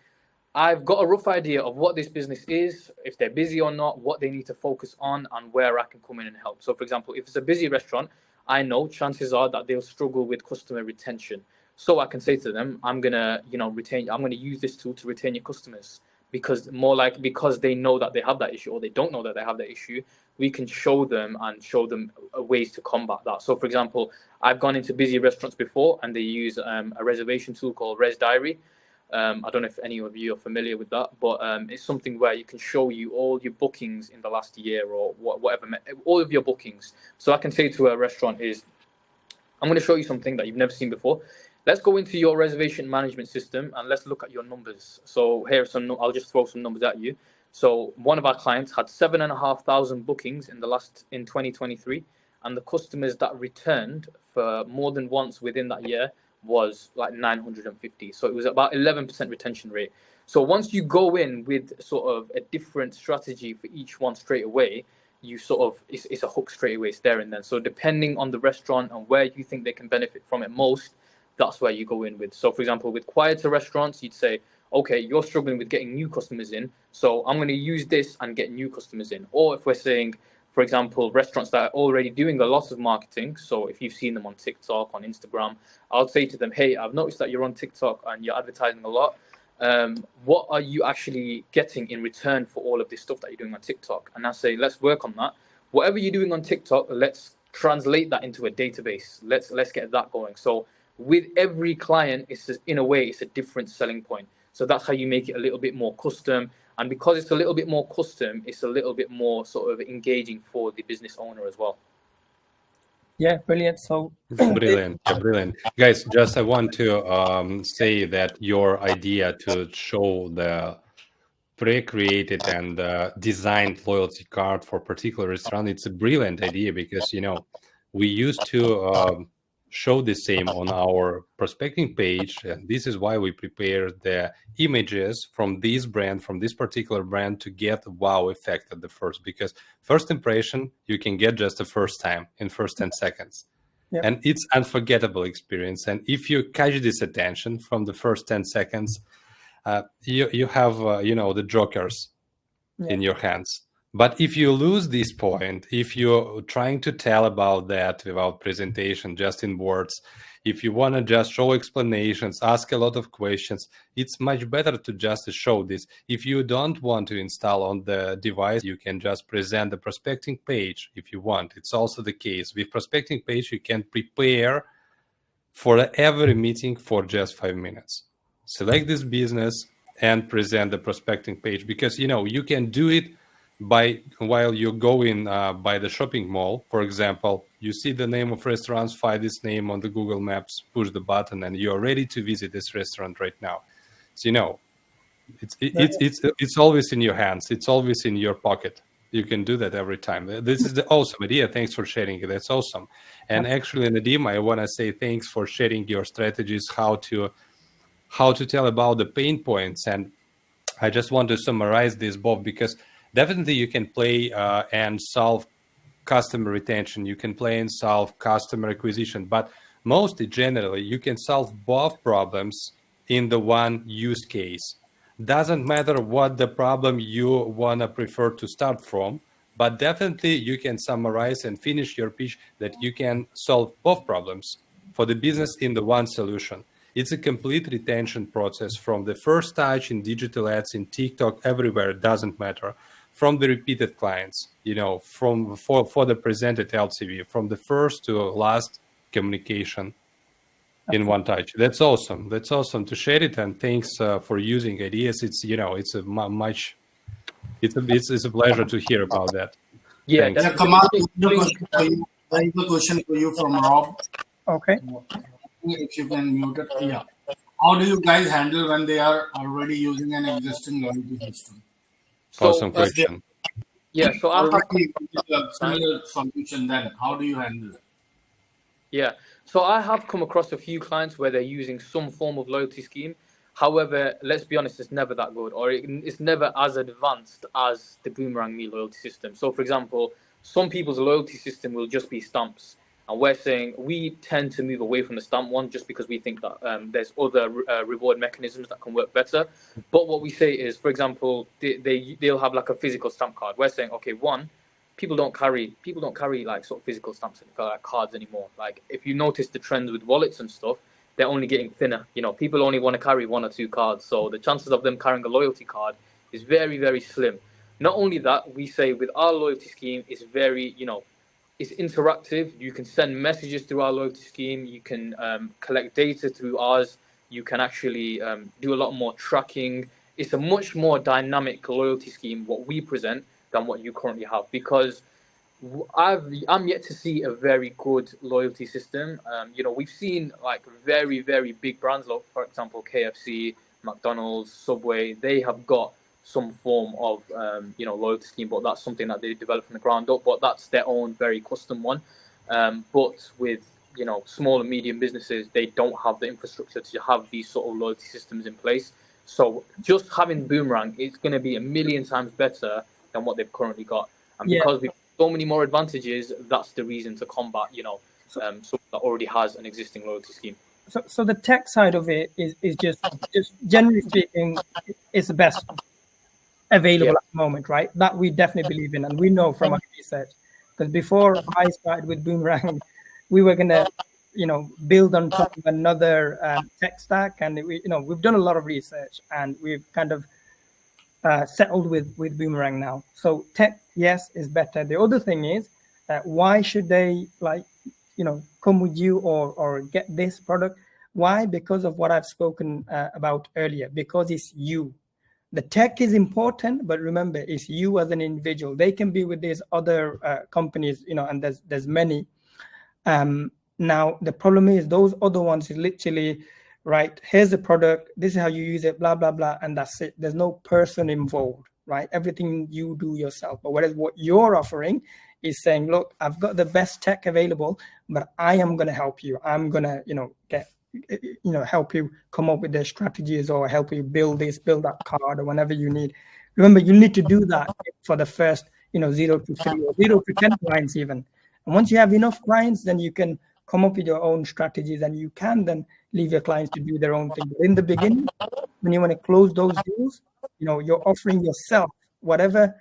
I've got a rough idea of what this business is, if they're busy or not, what they need to focus on, and where I can come in and help. So, for example, if it's a busy restaurant, I know chances are that they'll struggle with customer retention. So I can say to them, I'm gonna use this tool to retain your customers, because they know that they have that issue, or they don't know that they have that issue. We can show them ways to combat that. So, for example, I've gone into busy restaurants before, and they use a reservation tool called Res Diary. I don't know if any of you are familiar with that, but it's something where you can show you all your bookings in the last year, or whatever, all of your bookings. So I can say to a restaurant I'm going to show you something that you've never seen before. Let's go into your reservation management system and let's look at your numbers. So I'll just throw some numbers at you. So one of our clients had 7,500 bookings in 2023, and the customers that returned for more than once within that year was like 950. So it was about 11% retention rate. So once you go in with sort of a different strategy for each one straight away, you sort of, it's a hook straight away, it's there and then. So depending on the restaurant and where you think they can benefit from it most, that's where you go in with. So for example, with quieter restaurants, you'd say, okay, you're struggling with getting new customers in, so I'm going to use this and get new customers in. Or if we're saying, for example, restaurants that are already doing a lot of marketing, so if you've seen them on TikTok, on Instagram, I'll say to them, hey, I've noticed that you're on TikTok and you're advertising a lot. What are you actually getting in return for all of this stuff that you're doing on TikTok? And I say, let's work on that. Whatever you're doing on TikTok, let's translate that into a database. Let's get that going. So With every client, in a way, it's a different selling point. So that's how you make it a little bit more custom. And because it's a little bit more custom, it's a little bit more sort of engaging for the business owner as well. Yeah, brilliant. So Brilliant. Yeah, brilliant. Guys, just I want to say that your idea to show the pre-created and designed loyalty card for particular restaurant, it's a brilliant idea because, we used to show the same on our prospecting page. And this is why we prepare the images from this brand, from this particular brand, to get wow effect at the first, because first impression you can get just the first time in first 10 seconds. Yep. And it's unforgettable experience. And if you catch this attention from the first 10 seconds, you have the jokers in your hands. But if you lose this point, if you're trying to tell about that without presentation, just in words, if you want to just show explanations, ask a lot of questions, it's much better to just show this. If you don't want to install on the device, you can just present the prospecting page if you want. It's also the case. With prospecting page, you can prepare for every meeting for just 5 minutes. Select this business and present the prospecting page, because you can do it while you're going by the shopping mall. For example, you see the name of restaurants, find this name on the Google Maps, push the button, and you're ready to visit this restaurant right now. So it's always in your hands. It's always in your pocket. You can do that every time. This is the awesome idea. Thanks for sharing it. That's awesome. And actually, Nadim, I want to say thanks for sharing your strategies, how to tell about the pain points. And I just want to summarize this, Bob, because definitely you can play and solve customer retention. You can play and solve customer acquisition, but mostly generally you can solve both problems in the one use case. Doesn't matter what the problem you want to prefer to start from, but definitely you can summarize and finish your pitch that you can solve both problems for the business in the one solution. It's a complete retention process from the first touch in digital ads, in TikTok, everywhere, it doesn't matter. From the repeated clients, for the presented LTV, from the first to last communication in one touch. That's awesome. That's awesome to share it, and thanks for using ideas. It's it's a pleasure to hear about that. Yeah, Thanks. Kamal, I have a question for you from Rob. okay. If you can mute it. Yeah. How do you guys handle when they are already using an existing loyalty system? Awesome question. Yeah, so I have Already a similar solution, then how do you handle it? Yeah, so I have come across a few clients where they're using some form of loyalty scheme. However, let's be honest, it's never that good, or it's never as advanced as the Boomerangme loyalty system. So, for example, some people's loyalty system will just be stamps. And we're saying we tend to move away from the stamp one just because we think that there's other reward mechanisms that can work better. But what we say is, for example, they'll have like a physical stamp card. We're saying, okay, one, people don't carry like sort of physical stamps like cards anymore. Like if you notice the trends with wallets and stuff, they're only getting thinner. People only want to carry 1 or 2 cards. So the chances of them carrying a loyalty card is very, very slim. Not only that, we say with our loyalty scheme, it's very, it's interactive. You can send messages through our loyalty scheme. You can collect data through ours. You can actually do a lot more tracking. It's a much more dynamic loyalty scheme, what we present, than what you currently have, because I'm yet to see a very good loyalty system. We've seen like very, very big brands, like for example, KFC, McDonald's, Subway. They have got some form of loyalty scheme, but that's something that they develop from the ground up. But that's their own very custom one. But with small and medium businesses, they don't have the infrastructure to have these sort of loyalty systems in place. So just having Boomerang, it's going to be a million times better than what they've currently got. And because we've so many more advantages, that's the reason to combat someone that already has an existing loyalty scheme. So the tech side of it is just generally speaking, is the best available at the moment, right? That we definitely believe in, and we know from our research. Because before I started with Boomerang, we were gonna, build on top of another tech stack, and we've done a lot of research, and we've kind of settled with Boomerang now. So tech, yes, is better. The other thing is, why should they come with you or get this product? Why? Because of what I've spoken about earlier, because it's you. The tech is important, but remember, it's you as an individual. They can be with these other companies, and there's many. Now, the problem is those other ones is literally, right, here's the product, this is how you use it, blah, blah, blah, and that's it. There's no person involved, right? Everything you do yourself. But whereas what you're offering is saying, look, I've got the best tech available, but I am going to help you. I'm going to, help you come up with the strategies or help you build that card or whenever you need. Remember, you need to do that for the first, 0 to 3 or 0 to 10 clients even. And once you have enough clients, then you can come up with your own strategies and you can then leave your clients to do their own thing. But in the beginning, when you want to close those deals, you're offering yourself whatever,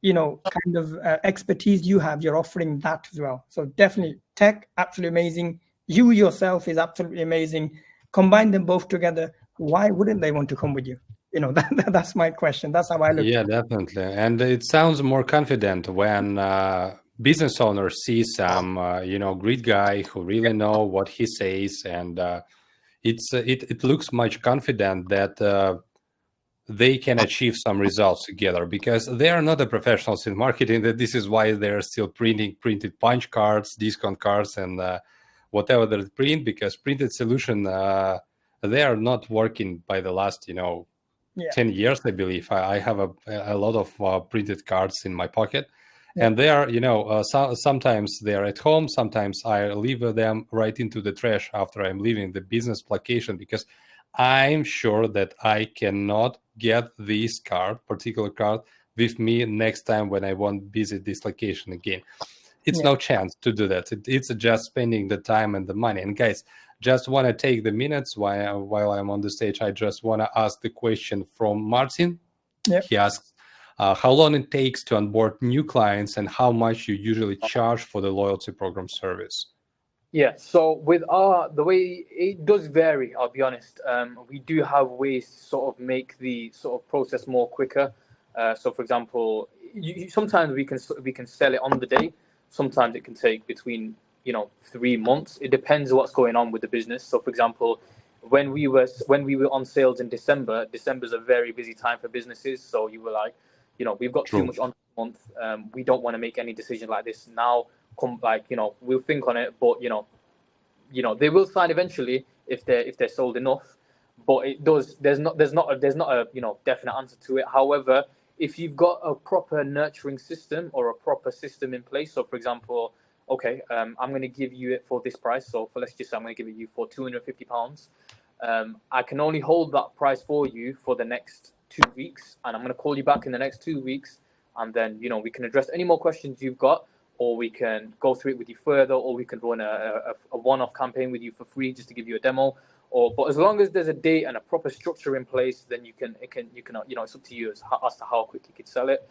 kind of expertise you have, you're offering that as well. So definitely tech, absolutely amazing. You yourself is absolutely amazing. Combine them both together. Why wouldn't they want to come with you? That's my question. That's how I look. Yeah, definitely. And it sounds more confident when business owners see some, great guy who really know what he says, and it looks much confident that they can achieve some results together, because they are not the professionals in marketing. That this is why they're still printed punch cards, discount cards, and whatever they print, because printed solution they are not working by the last 10 years, I believe. I have a lot of printed cards in my pocket. And they are, sometimes they are at home. Sometimes I leave them right into the trash after I'm leaving the business location, because I'm sure that I cannot get this particular card with me next time when I won't visit this location again. It's no chance to do that. It's just spending the time and the money. And guys, just want to take the minutes while I'm on the stage. I just want to ask the question from Martin. Yep. He asks, how long it takes to onboard new clients and how much you usually charge for the loyalty program service? Yeah, so with the way it does vary, I'll be honest. We do have ways to sort of make the sort of process more quicker. So, for example, sometimes we can sell it on the day. Sometimes it can take between 3 months. It depends what's going on with the business. So, for example, when we were on sales in December is a very busy time for businesses. So you were like, we've got too much on the month. We don't want to make any decision like this now. We'll think on it, but they will sign eventually if they're sold enough. But there's not a definite answer to it. However, if you've got a proper nurturing system or a proper system in place, so for example, okay, I'm going to give you it for this price. So let's just say I'm going to give it you for £250. I can only hold that price for you for the next 2 weeks, and I'm going to call you back in the next 2 weeks, and then we can address any more questions you've got, or we can go through it with you further, or we can run a one-off campaign with you for free just to give you a demo. But as long as there's a date and a proper structure in place, then you can it's up to you as to how quick you could sell it.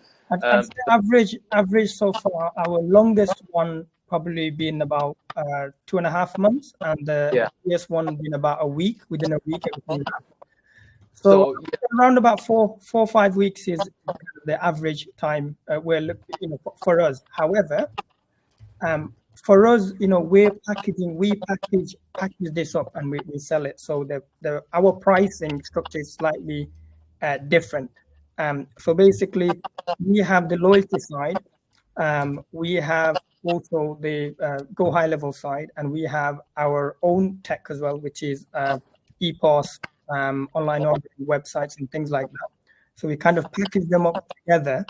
Average so far, our longest one probably been about 2.5 months, and the biggest one been about a week. Within a week, everything. So around about 4 or 5 weeks is the average time for us. However, for us, we package this up and we sell it. So our pricing structure is slightly different. So basically, we have the loyalty side, we have also the go high level side, and we have our own tech as well, which is EPOS, online ordering websites and things like that. So we kind of package them up together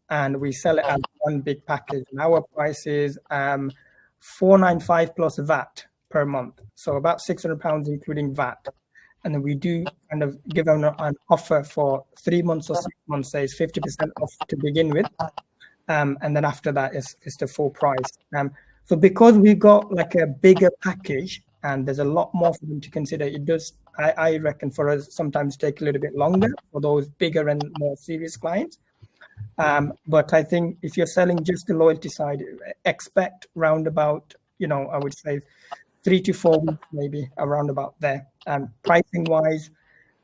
and we sell it as one big package. And our price is $495 plus VAT per month, so about £600 including VAT. And then we do kind of give them an offer for 3 months or 6 months, say it's 50% off to begin with, and then after that it's the full price. So because we got like a bigger package and there's a lot more for them to consider, it does, I reckon, for us sometimes take a little bit longer for those bigger and more serious clients. But I think if you're selling just the loyalty side, expect round about, I would say 3 to 4 weeks, maybe around about there. Pricing wise,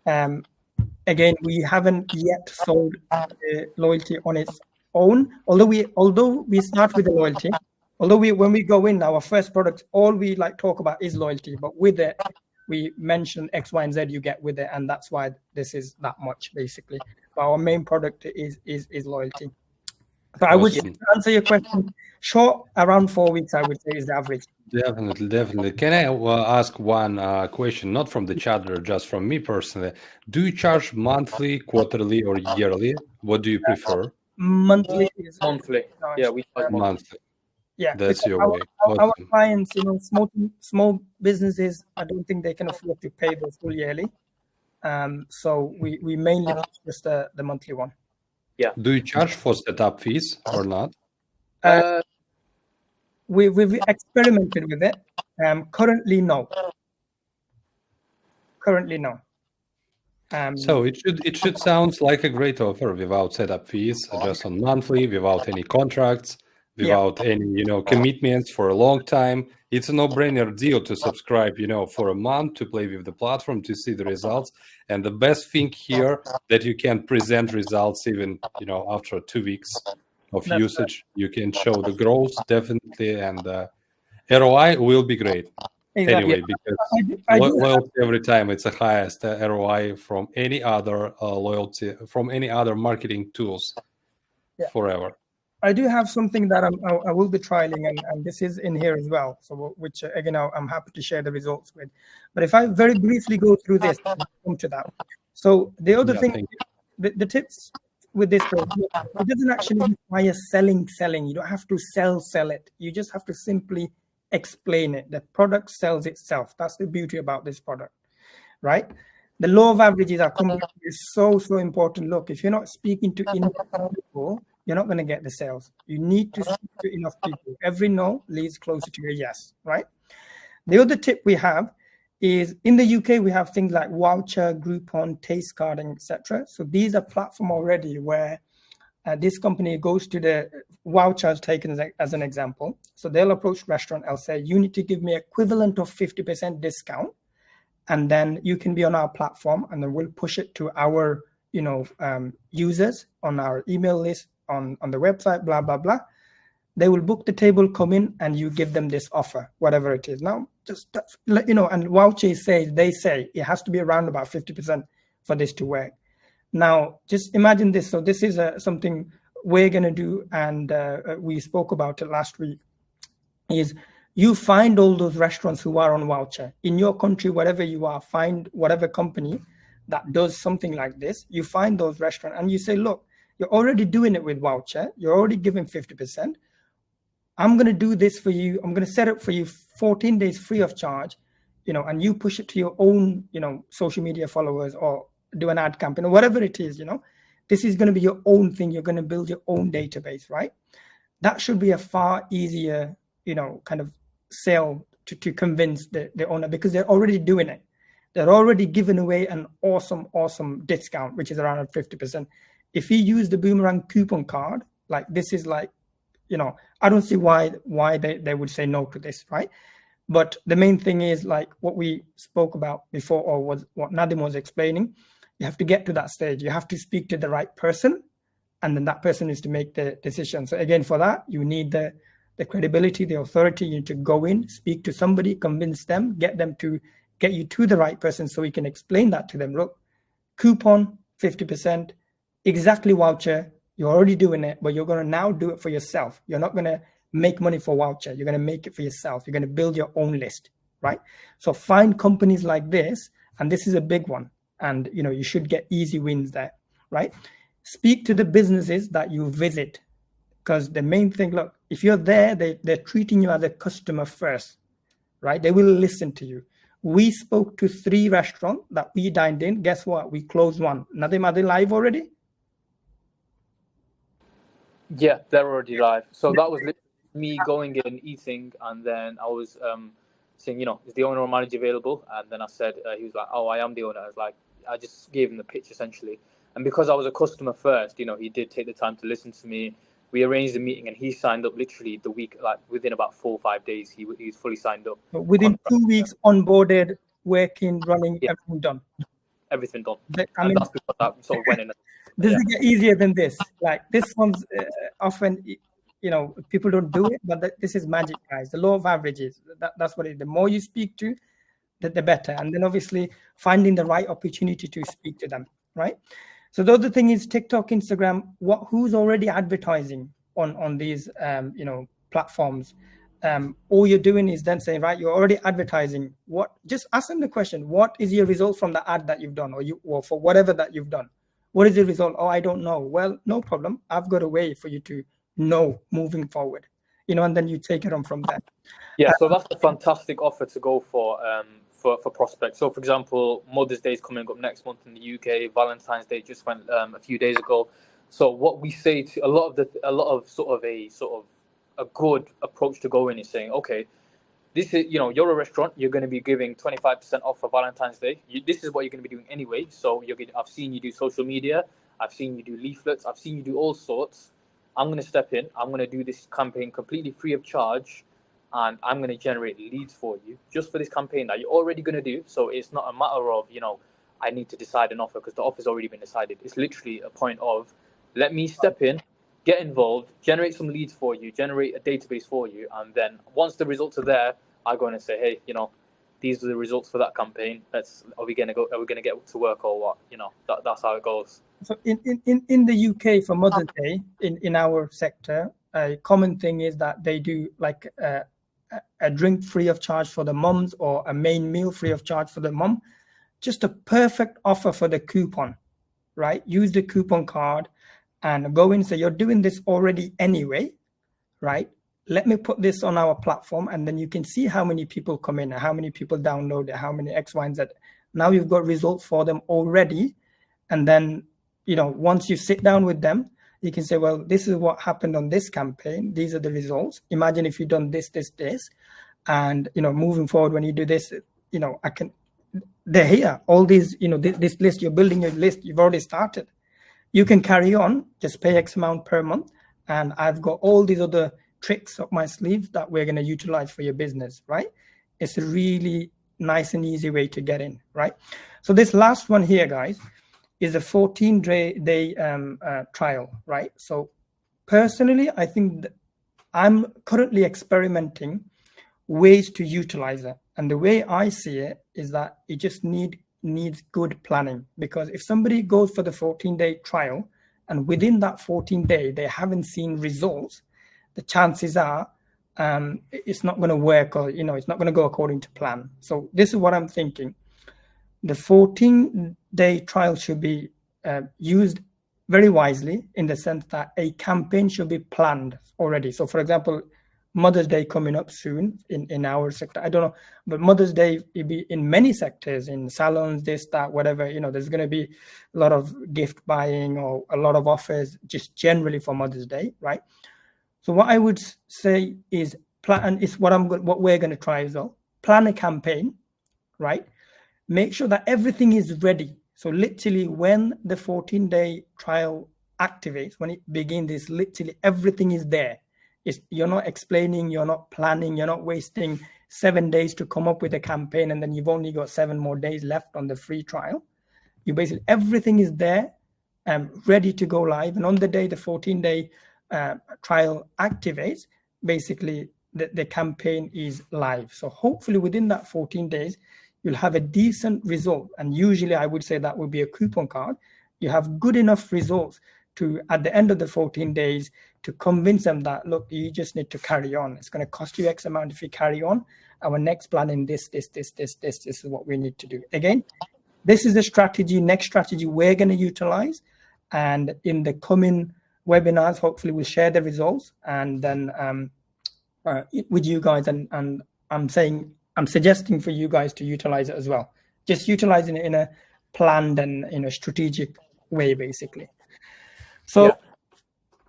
again, we haven't yet sold the loyalty on its own. Although we start with the loyalty, when we go in, our first product, all we talk about is loyalty. But with it, we mention X, Y, and Z you get with it, and that's why this is that much basically. But our main product is loyalty. So I would Awesome. answer your question. Short, around 4 weeks, I would say is the average. Definitely. Can I ask one question, not from the chat, or just from me personally? Do you charge monthly, quarterly, or yearly? What do you prefer? Monthly is Monthly. Yeah, we charge monthly. Monthly. yeah. That's because your way. our Awesome. clients, small businesses, I don't think they can afford to pay the full yearly. So we mainly just the monthly one. Do you charge for setup fees or not? We've experimented with it. Currently, no. So it should sound like a great offer without setup fees, just on monthly, without any contracts, without any commitments for a long time. It's a no-brainer deal to subscribe, for a month, to play with the platform, to see the results. And the best thing here, that you can present results even after 2 weeks of That's usage. You can show the growth definitely, and ROI will be great. Exactly. Anyway, because loyalty every time, it's the highest ROI from any other from any other marketing tools forever. I do have something that I will be trialing, and this is in here as well. So, which again, I'm happy to share the results with. But if I very briefly go through this, I'll come to that. So the other thing, the tips with this, it doesn't actually require selling. You don't have to sell it. You just have to simply explain it. The product sells itself. That's the beauty about this product, right? The law of averages is so important. Look, if you're not speaking to enough people, you're not going to get the sales. You need to speak to enough people. Every no leads closer to a yes, right? The other tip we have is, in the UK, we have things like Voucher, Groupon, Taste Carding, etc. So these are platforms already where this company goes to the Voucher, taken as an example. So they'll approach restaurant. I'll say, you need to give me equivalent of 50% discount, and then you can be on our platform, and then we'll push it to our users on our email list, on the website, blah blah blah. They will book the table, come in, and you give them this offer, whatever it is. Now, just and Voucher they say it has to be around about 50% for this to work. Now, just imagine this. So this is something we're going to do, and we spoke about it last week, is you find all those restaurants who are on Voucher. In your country, wherever you are, find whatever company that does something like this. You find those restaurants, and you say, look, you're already doing it with Voucher. You're already giving 50%. I'm going to do this for you. I'm going to set up for you 14 days free of charge, and you push it to your own, social media followers, or do an ad campaign, or whatever it is, this is going to be your own thing. You're going to build your own database, right? That should be a far easier, kind of sale to convince the owner, because they're already doing it. They're already giving away an awesome discount, which is around 50%. If you use the Boomerang coupon card, like this is like, I don't see why they would say no to this, right? But the main thing is, like what we spoke about before, or was what Nadim was explaining, you have to get to that stage. You have to speak to the right person, and then that person is to make the decision. So again, for that, you need the credibility, the authority. You need to go in, speak to somebody, convince them, get them to get you to the right person, so we can explain that to them. Look, coupon 50%, exactly Voucher. You're already doing it, but you're going to now do it for yourself. You're not going to make money for Voucher. You're going to make it for yourself. You're going to build your own list, right? So find companies like this, and this is a big one. And, you should get easy wins there, right? Speak to the businesses that you visit, because the main thing, look, if you're there, they're treating you as a customer first, right? They will listen to you. We spoke to 3 restaurants that we dined in. Guess what? We closed one. Nadim, are they live already? Yeah, they're already live. So that was literally me going in, eating, and then I was saying, is the owner or manager available? And then I said, he was like, oh, I am the owner. I was like, I just gave him the pitch essentially. And because I was a customer first, he did take the time to listen to me. We arranged a meeting, and he signed up literally the week, like within about 4 or 5 days, he's fully signed up. So within 2 weeks, onboarded, working, running, everything done. Everything done. I mean, that's because I sort of went in. Does it get easier than this? Like this one's often, people don't do it, but this is magic, guys. The law of averages. That's what it is. The more you speak to, the better. And then obviously finding the right opportunity to speak to them, right? So the other thing is TikTok, Instagram, who's already advertising on these platforms. All you're doing is then saying, right, you're already advertising. Just ask them the question, what is your result from the ad that you've done, or for whatever that you've done? What is the result? Oh, I don't know. Well, no problem. I've got a way for you to know moving forward, and then you take it on from there. Yeah, so that's a fantastic offer to go for prospects. So, for example, Mother's Day is coming up next month in the UK. Valentine's Day just went a few days ago. So, what we say to a lot of a good approach to go in is saying, okay, this is, you're a restaurant, you're going to be giving 25% off for Valentine's Day. This is what you're going to be doing anyway. So I've seen you do social media, I've seen you do leaflets, I've seen you do all sorts. I'm going to step in, I'm going to do this campaign completely free of charge, and I'm going to generate leads for you just for this campaign that you're already going to do. So it's not a matter of, I need to decide an offer because the offer's already been decided. It's literally a point of, let me step in, get involved, generate some leads for you, generate a database for you, and then once the results are there, I go in and say, hey, these are the results for that campaign. Are we gonna get to work or what? That's how it goes. So in the UK for Mother's Day, in our sector, a common thing is that they do like a drink free of charge for the mums, or a main meal free of charge for the mum. Just a perfect offer for the coupon, right? Use the coupon card and go in and say, you're doing this already anyway, right? Let me put this on our platform, and then you can see how many people come in, how many people download it, how many X, Y, and Z. Now you've got results for them already. And then, once you sit down with them, you can say, well, this is what happened on this campaign. These are the results. Imagine if you've done this. And, moving forward, when you do this, they're here. All these, this list, you're building your list. You've already started. You can carry on, just pay X amount per month. And I've got all these other tricks up my sleeve that we're going to utilize for your business, right? It's a really nice and easy way to get in, right? So this last one here, guys, is a 14-day trial, right? So personally, I think I'm currently experimenting ways to utilize it. And the way I see it is that it just needs good planning, because if somebody goes for the 14-day trial and within that 14-day they haven't seen results, the chances are it's not going to work, or it's not going to go according to plan. So this is what I'm thinking. The 14-day trial should be used very wisely, in the sense that a campaign should be planned already. So for example, Mother's Day coming up soon in our sector. I don't know, but Mother's Day will be in many sectors, in salons, this, that, whatever. There's going to be a lot of gift buying or a lot of offers just generally for Mother's Day, right? So what I would say is plan is what we're going to try as well. Plan a campaign, right? Make sure that everything is ready. So literally when the 14-day trial activates, when it begins, literally everything is there. You're not explaining, you're not planning, you're not wasting 7 days to come up with a campaign, and then you've only got 7 more days left on the free trial. Everything is there, ready to go live. And on the day the 14-day trial activates, basically the campaign is live. So hopefully within that 14 days, you'll have a decent result. And usually I would say that would be a coupon card. You have good enough results to, at the end of the 14 days, to convince them that, look, you just need to carry on. It's going to cost you X amount if you carry on. Our next plan in this is what we need to do. Again, this is the strategy, next strategy we're going to utilize. And in the coming webinars, hopefully we'll share the results, and then with you guys. And I'm suggesting for you guys to utilize it as well. Just utilizing it in a planned and strategic way, basically. So. Yeah.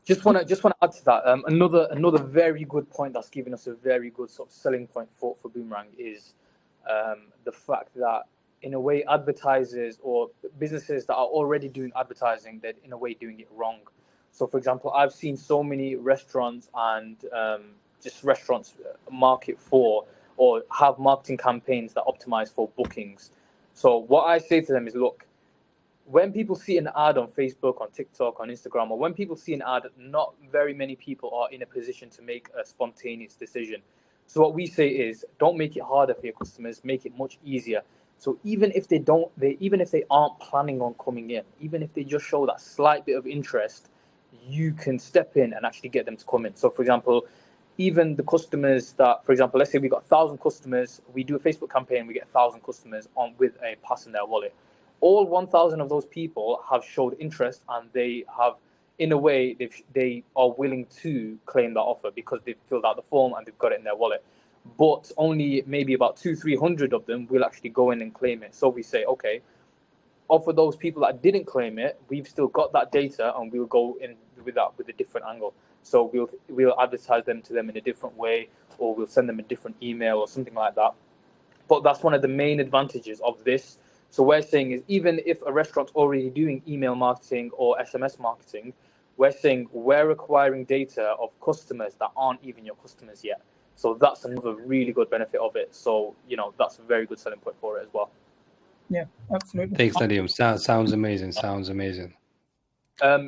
Just want to add to that. Another very good point that's given us a very good sort of selling point for Boomerang is the fact that, in a way, advertisers or businesses that are already doing advertising, they're in a way doing it wrong. So, for example, I've seen so many restaurants and just restaurants market for or have marketing campaigns that optimize for bookings. So what I say to them is, look, when people see an ad on Facebook, on TikTok, on Instagram, or when people see an ad, not very many people are in a position to make a spontaneous decision. So what we say is, don't make it harder for your customers, make it much easier. So even if they aren't planning on coming in, even if they just show that slight bit of interest, you can step in and actually get them to come in. So for example, even the customers that, for example, let's say we got 1,000 customers, we do a Facebook campaign, we get 1,000 customers on with a pass in their wallet. All 1,000 of those people have showed interest, and they have, in a way, they are willing to claim that offer because they've filled out the form and they've got it in their wallet. But only maybe about 200-300 of them will actually go in and claim it. So we say, okay, for those people that didn't claim it, we've still got that data, and we'll go in with that with a different angle. So we'll advertise them to them in a different way, or we'll send them a different email or something like that. But that's one of the main advantages of this. So we're saying is, even if a restaurant's already doing email marketing or SMS marketing, we're saying we're acquiring data of customers that aren't even your customers yet. So that's another really good benefit of it. So, that's a very good selling point for it as well. Yeah, absolutely. Thanks, Nadim. Sounds amazing. Sounds amazing.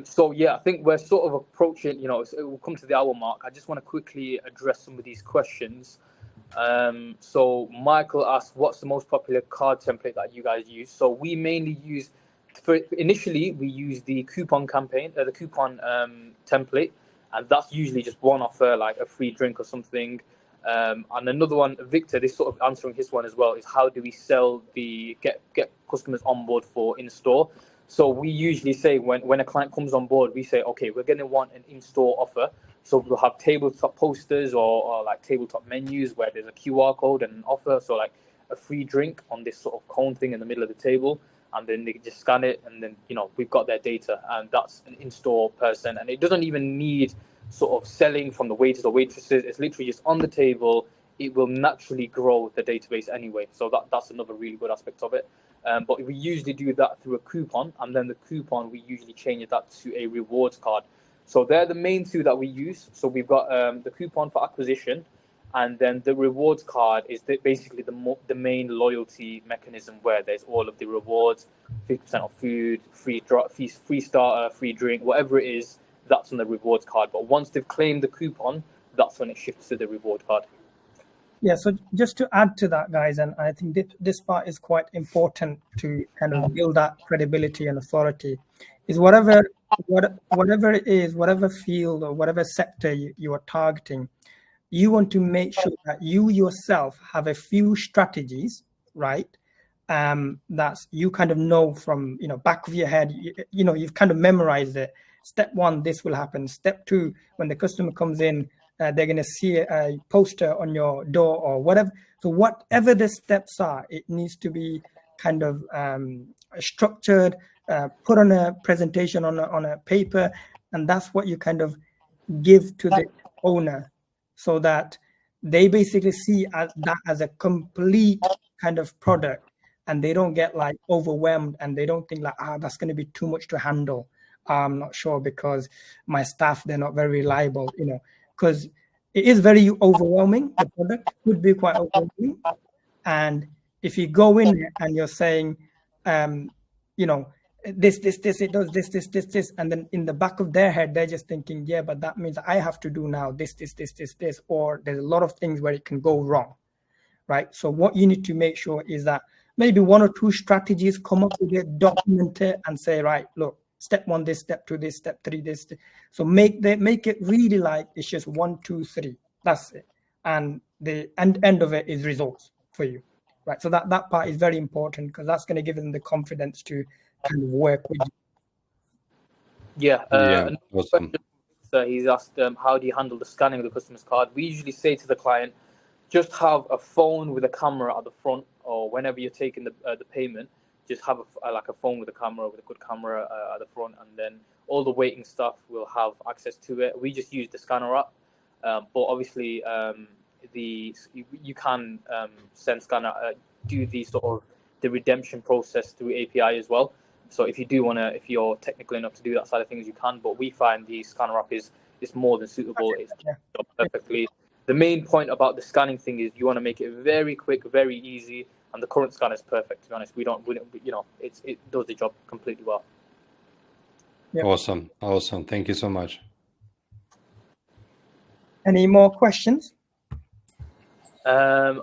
So yeah, I think we're sort of approaching, we'll come to the hour mark. I just want to quickly address some of these questions. So Michael asked, what's the most popular card template that you guys use? So we mainly use, initially we use the coupon campaign, the coupon template, and that's usually just one offer, like a free drink or something. And another one, Victor, this sort of answering his one as well, is how do we sell get customers on board for in-store? So we usually say when a client comes on board, we say, okay, we're going to want an in-store offer. So we'll have tabletop posters or like tabletop menus where there's a QR code and an offer. So like a free drink on this sort of cone thing in the middle of the table. And then they just scan it, and then, we've got their data, and that's an in-store person. And it doesn't even need sort of selling from the waiters or waitresses. It's literally just on the table. It will naturally grow the database anyway. So that's another really good aspect of it. But we usually do that through a coupon, and then the coupon, we usually change that to a rewards card. So they're the main two that we use. So we've got the coupon for acquisition, and then the rewards card is basically the main loyalty mechanism, where there's all of the rewards, 50% off food, free starter, free drink, whatever it is, that's on the rewards card. But once they've claimed the coupon, that's when it shifts to the reward card. Yeah, so just to add to that, guys, and I think this part is quite important to kind of build that credibility and authority, is whatever it is, whatever field or whatever sector you are targeting, you want to make sure that you yourself have a few strategies, right? That's you kind of know from back of your head, you've kind of memorized it. Step 1, this will happen. Step 2, when the customer comes in, they're going to see a poster on your door or whatever. So whatever the steps are, it needs to be kind of structured, put on a presentation on a paper, and that's what you kind of give to the owner, so that they basically see that as a complete kind of product, and they don't get like overwhelmed, and they don't think like, that's going to be too much to handle. I'm not sure because my staff, they're not very reliable, because it is very overwhelming. The product could be quite overwhelming. And if you go in and you're saying, this, it does this, and then in the back of their head, they're just thinking, yeah, but that means I have to do now this, or there's a lot of things where it can go wrong, right? So what you need to make sure is that maybe 1 or 2 strategies, come up with it, document it, and say, right, look, step 1, this, step 2, this, step 3, this. So make it really like it's just 1, 2, 3. That's it. And the end of it is results for you, right? So that part is very important, because that's going to give them the confidence to kind of work with you. Yeah. Awesome. So he's asked, how do you handle the scanning of the customer's card? We usually say to the client, just have a phone with a camera at the front, or whenever you're taking the payment, just have a phone with a camera, with a good camera at the front, and then all the waiting staff will have access to it. We just use the scanner app, but obviously you can send scanner, do the sort of the redemption process through API as well. So if you're technical enough to do that side of things, you can. But we find the scanner app is more than suitable. It's perfectly. The main point about the scanning thing is you want to make it very quick, very easy, and the current scanner is perfect. To be honest, we don't it does the job completely well. Yep. Awesome. Thank you so much. Any more questions?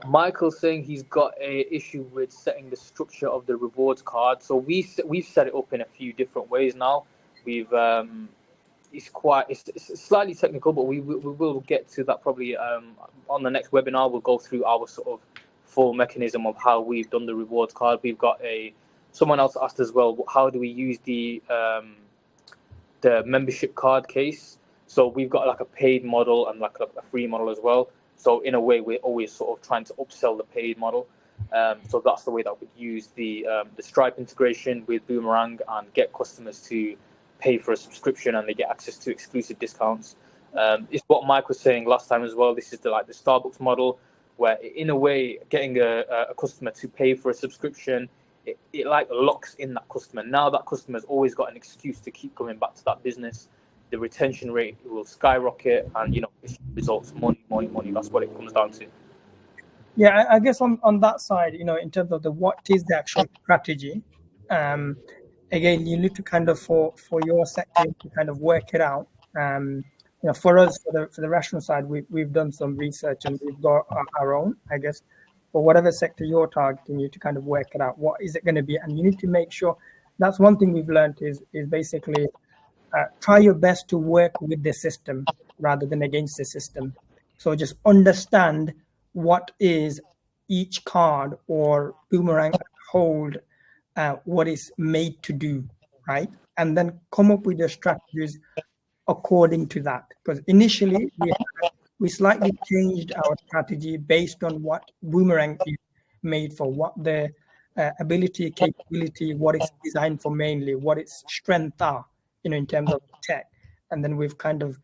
Michael's saying he's got a issue with setting the structure of the rewards card. So we've set it up in a few different ways now. We've it's slightly technical, but we will get to that probably on the next webinar. We'll go through our sort of full mechanism of how we've done the rewards card. We've got someone else asked as well, how do we use the membership card case? So we've got like a paid model and like a free model as well. So in a way, we're always sort of trying to upsell the paid model. So that's the way that we use the Stripe integration with Boomerang and get customers to pay for a subscription and they get access to exclusive discounts. It's what Mike was saying last time as well. This is the Starbucks model, where in a way, getting a customer to pay for a subscription, it like locks in that customer. Now that customer's always got an excuse to keep coming back to that business. The retention rate will skyrocket, and it results money. That's what it comes down to. Yeah, I guess on that side, in terms of what is the actual strategy, again, you need to kind of for your sector to kind of work it out. For us, for the restaurant side, we've done some research and we've got our own, I guess. For whatever sector you're targeting, you need to kind of work it out. What is it going to be? And you need to make sure. That's one thing we've learned is basically try your best to work with the system rather than against the system. So just understand what is each card or Boomerang hold, what is made to do, right? And then come up with your strategies according to that. Because initially we slightly changed our strategy based on what Boomerang is made for, what the ability, capability, what it's designed for mainly, what its strengths are, in terms of tech. And then we've kind of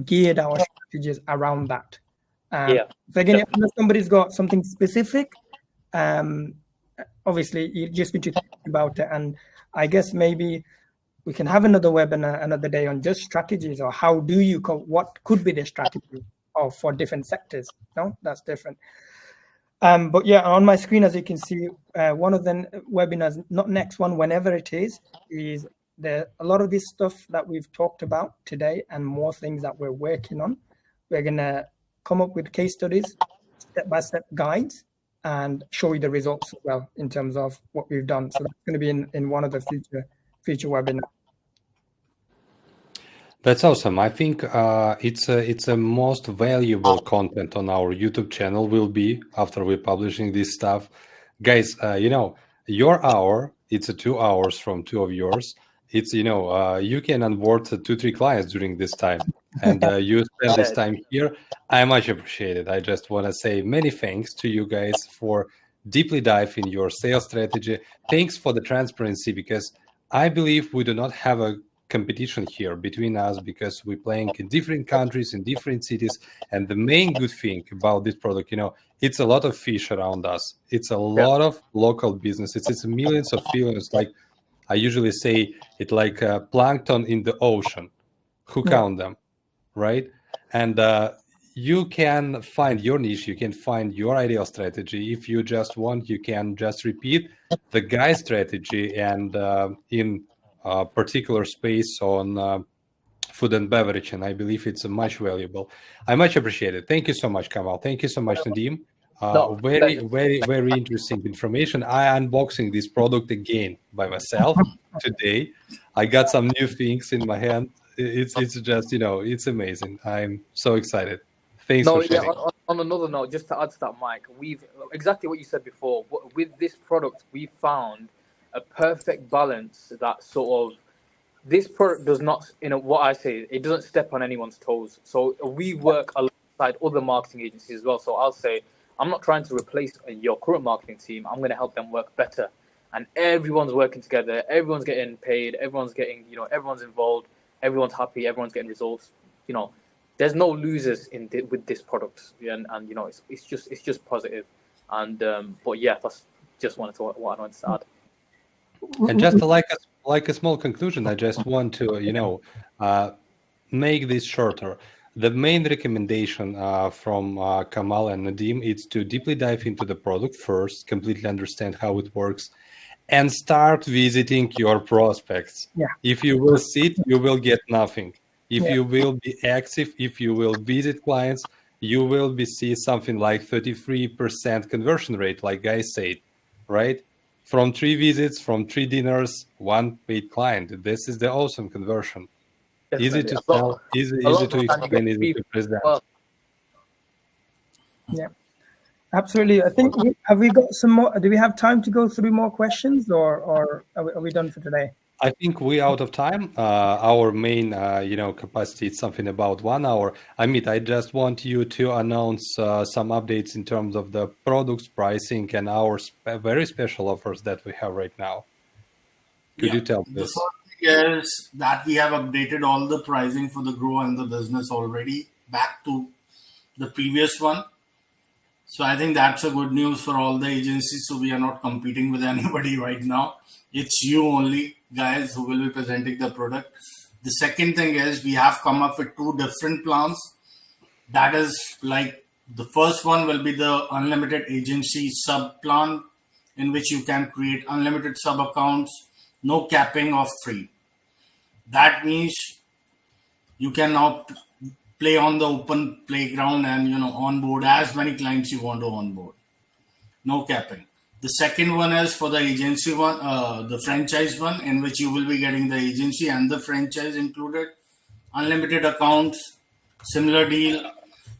geared our strategies around that. So again, if somebody's got something specific, obviously you just need to think about it. And I guess maybe we can have another webinar another day on just strategies, or how do you what could be the strategy for different sectors. No, that's different. But yeah, on my screen, as you can see, one of the webinars, not next one, whenever it is a lot of this stuff that we've talked about today and more things that we're working on. We're going to come up with case studies, step-by-step guides, and show you the results as well in terms of what we've done. So that's going to be in one of the future webinars. That's awesome. I think it's a most valuable content on our YouTube channel will be after we're publishing this stuff. Guys, your hour, it's 2 hours from two of yours. It's, you can onboard 2-3 clients during this time, and you spend this time here. I much appreciate it. I just want to say many thanks to you guys for deeply dive in your sales strategy. Thanks for the transparency, because I believe we do not have a competition here between us, because we're playing in different countries, in different cities. And the main good thing about this product, it's a lot of fish around us. It's a lot of local businesses. It's millions of feelings. Like I usually say, it like plankton in the ocean. Who count them, right? And you can find your niche. You can find your ideal strategy. If you just want, you can just repeat the guy's strategy, and in a particular space on food and beverage. And I believe it's much valuable. I much appreciate it. Thank you so much, Kamal. Thank you so much, Nadim. Very interesting information. I unboxing this product again by myself today. I got some new things in my hand. It's just, it's amazing. I'm so excited. Thanks for sharing. On another note, just to add to that, Mike, we've exactly what you said before. With this product, we found a perfect balance that sort of, this product does not, what I say, it doesn't step on anyone's toes. So we work alongside other marketing agencies as well. So I'll say, I'm not trying to replace your current marketing team. I'm going to help them work better. And everyone's working together. Everyone's getting paid. Everyone's getting, everyone's involved. Everyone's happy. Everyone's getting results. There's no losers with this product. And it's just positive. And but yeah, that's just what I wanted to add. And just like a small conclusion, I just want to, make this shorter. The main recommendation from Kamal and Nadim is to deeply dive into the product first, completely understand how it works, and start visiting your prospects. Yeah. If you will sit, you will get nothing. If you will be active, if you will visit clients, you will be see something like 33% conversion rate, like guys said, right? From 3 visits, from 3 dinners, 1 paid client. This is the awesome conversion. Easy Definitely. to A lot, sell, easy a lot to of the time you explain, get easy free to present. well. Yeah, absolutely. I think have we got some more? Do we have time to go through more questions, or are we done for today? I think we out of time. Our main, capacity is something about 1 hour. Amit, I just want you to announce some updates in terms of the products, pricing, and our very special offers that we have right now. Could you tell The this? first thing is that we have updated all the pricing for the grow and the business already back to the previous one. So I think that's a good news for all the agencies. So we are not competing with anybody right now. It's you only, guys, who will be presenting the product. The second thing is we have come up with 2 different plans. That is like the first one will be the unlimited agency sub plan, in which you can create unlimited sub accounts, no capping of free. That means you can now play on the open playground and onboard as many clients you want to onboard. No capping. The second one is for the agency one, the franchise one, in which you will be getting the agency and the franchise included. Unlimited accounts, similar deal.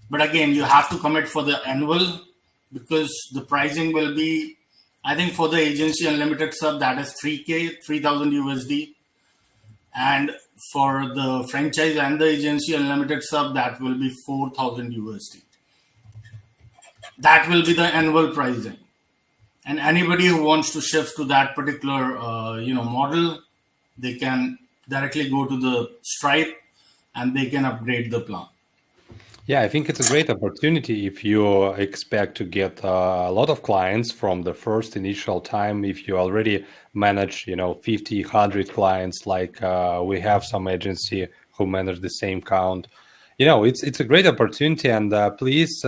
But again, you have to commit for the annual, because the pricing will be, I think for the agency unlimited sub, that is 3K, 3,000 USD. And for the franchise and the agency unlimited sub, that will be 4,000 USD. That will be the annual pricing. And anybody who wants to shift to that particular model, they can directly go to the Stripe and they can upgrade the plan. Yeah, I think it's a great opportunity if you expect to get a lot of clients from the first initial time. If you already manage, 50, 100 clients, like we have some agency who manage the same count. It's a great opportunity, and please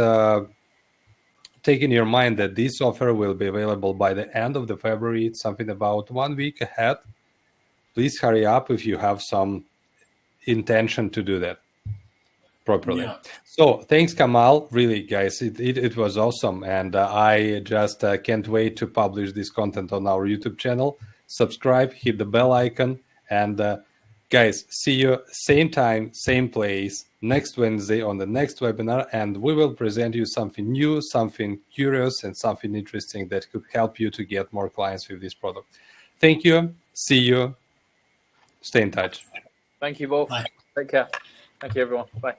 take in your mind that this offer will be available by the end of the February. It's something about 1 week ahead. Please hurry up if you have some intention to do that properly. Yeah. So thanks, Kamal. Really, guys, it was awesome. And I just can't wait to publish this content on our YouTube channel. Subscribe, hit the bell icon. And guys, see you same time, same place next Wednesday on the next webinar. And we will present you something new, something curious, and something interesting that could help you to get more clients with this product. Thank you. See you. Stay in touch. Thank you both. Bye. Take care. Thank you, everyone. Bye.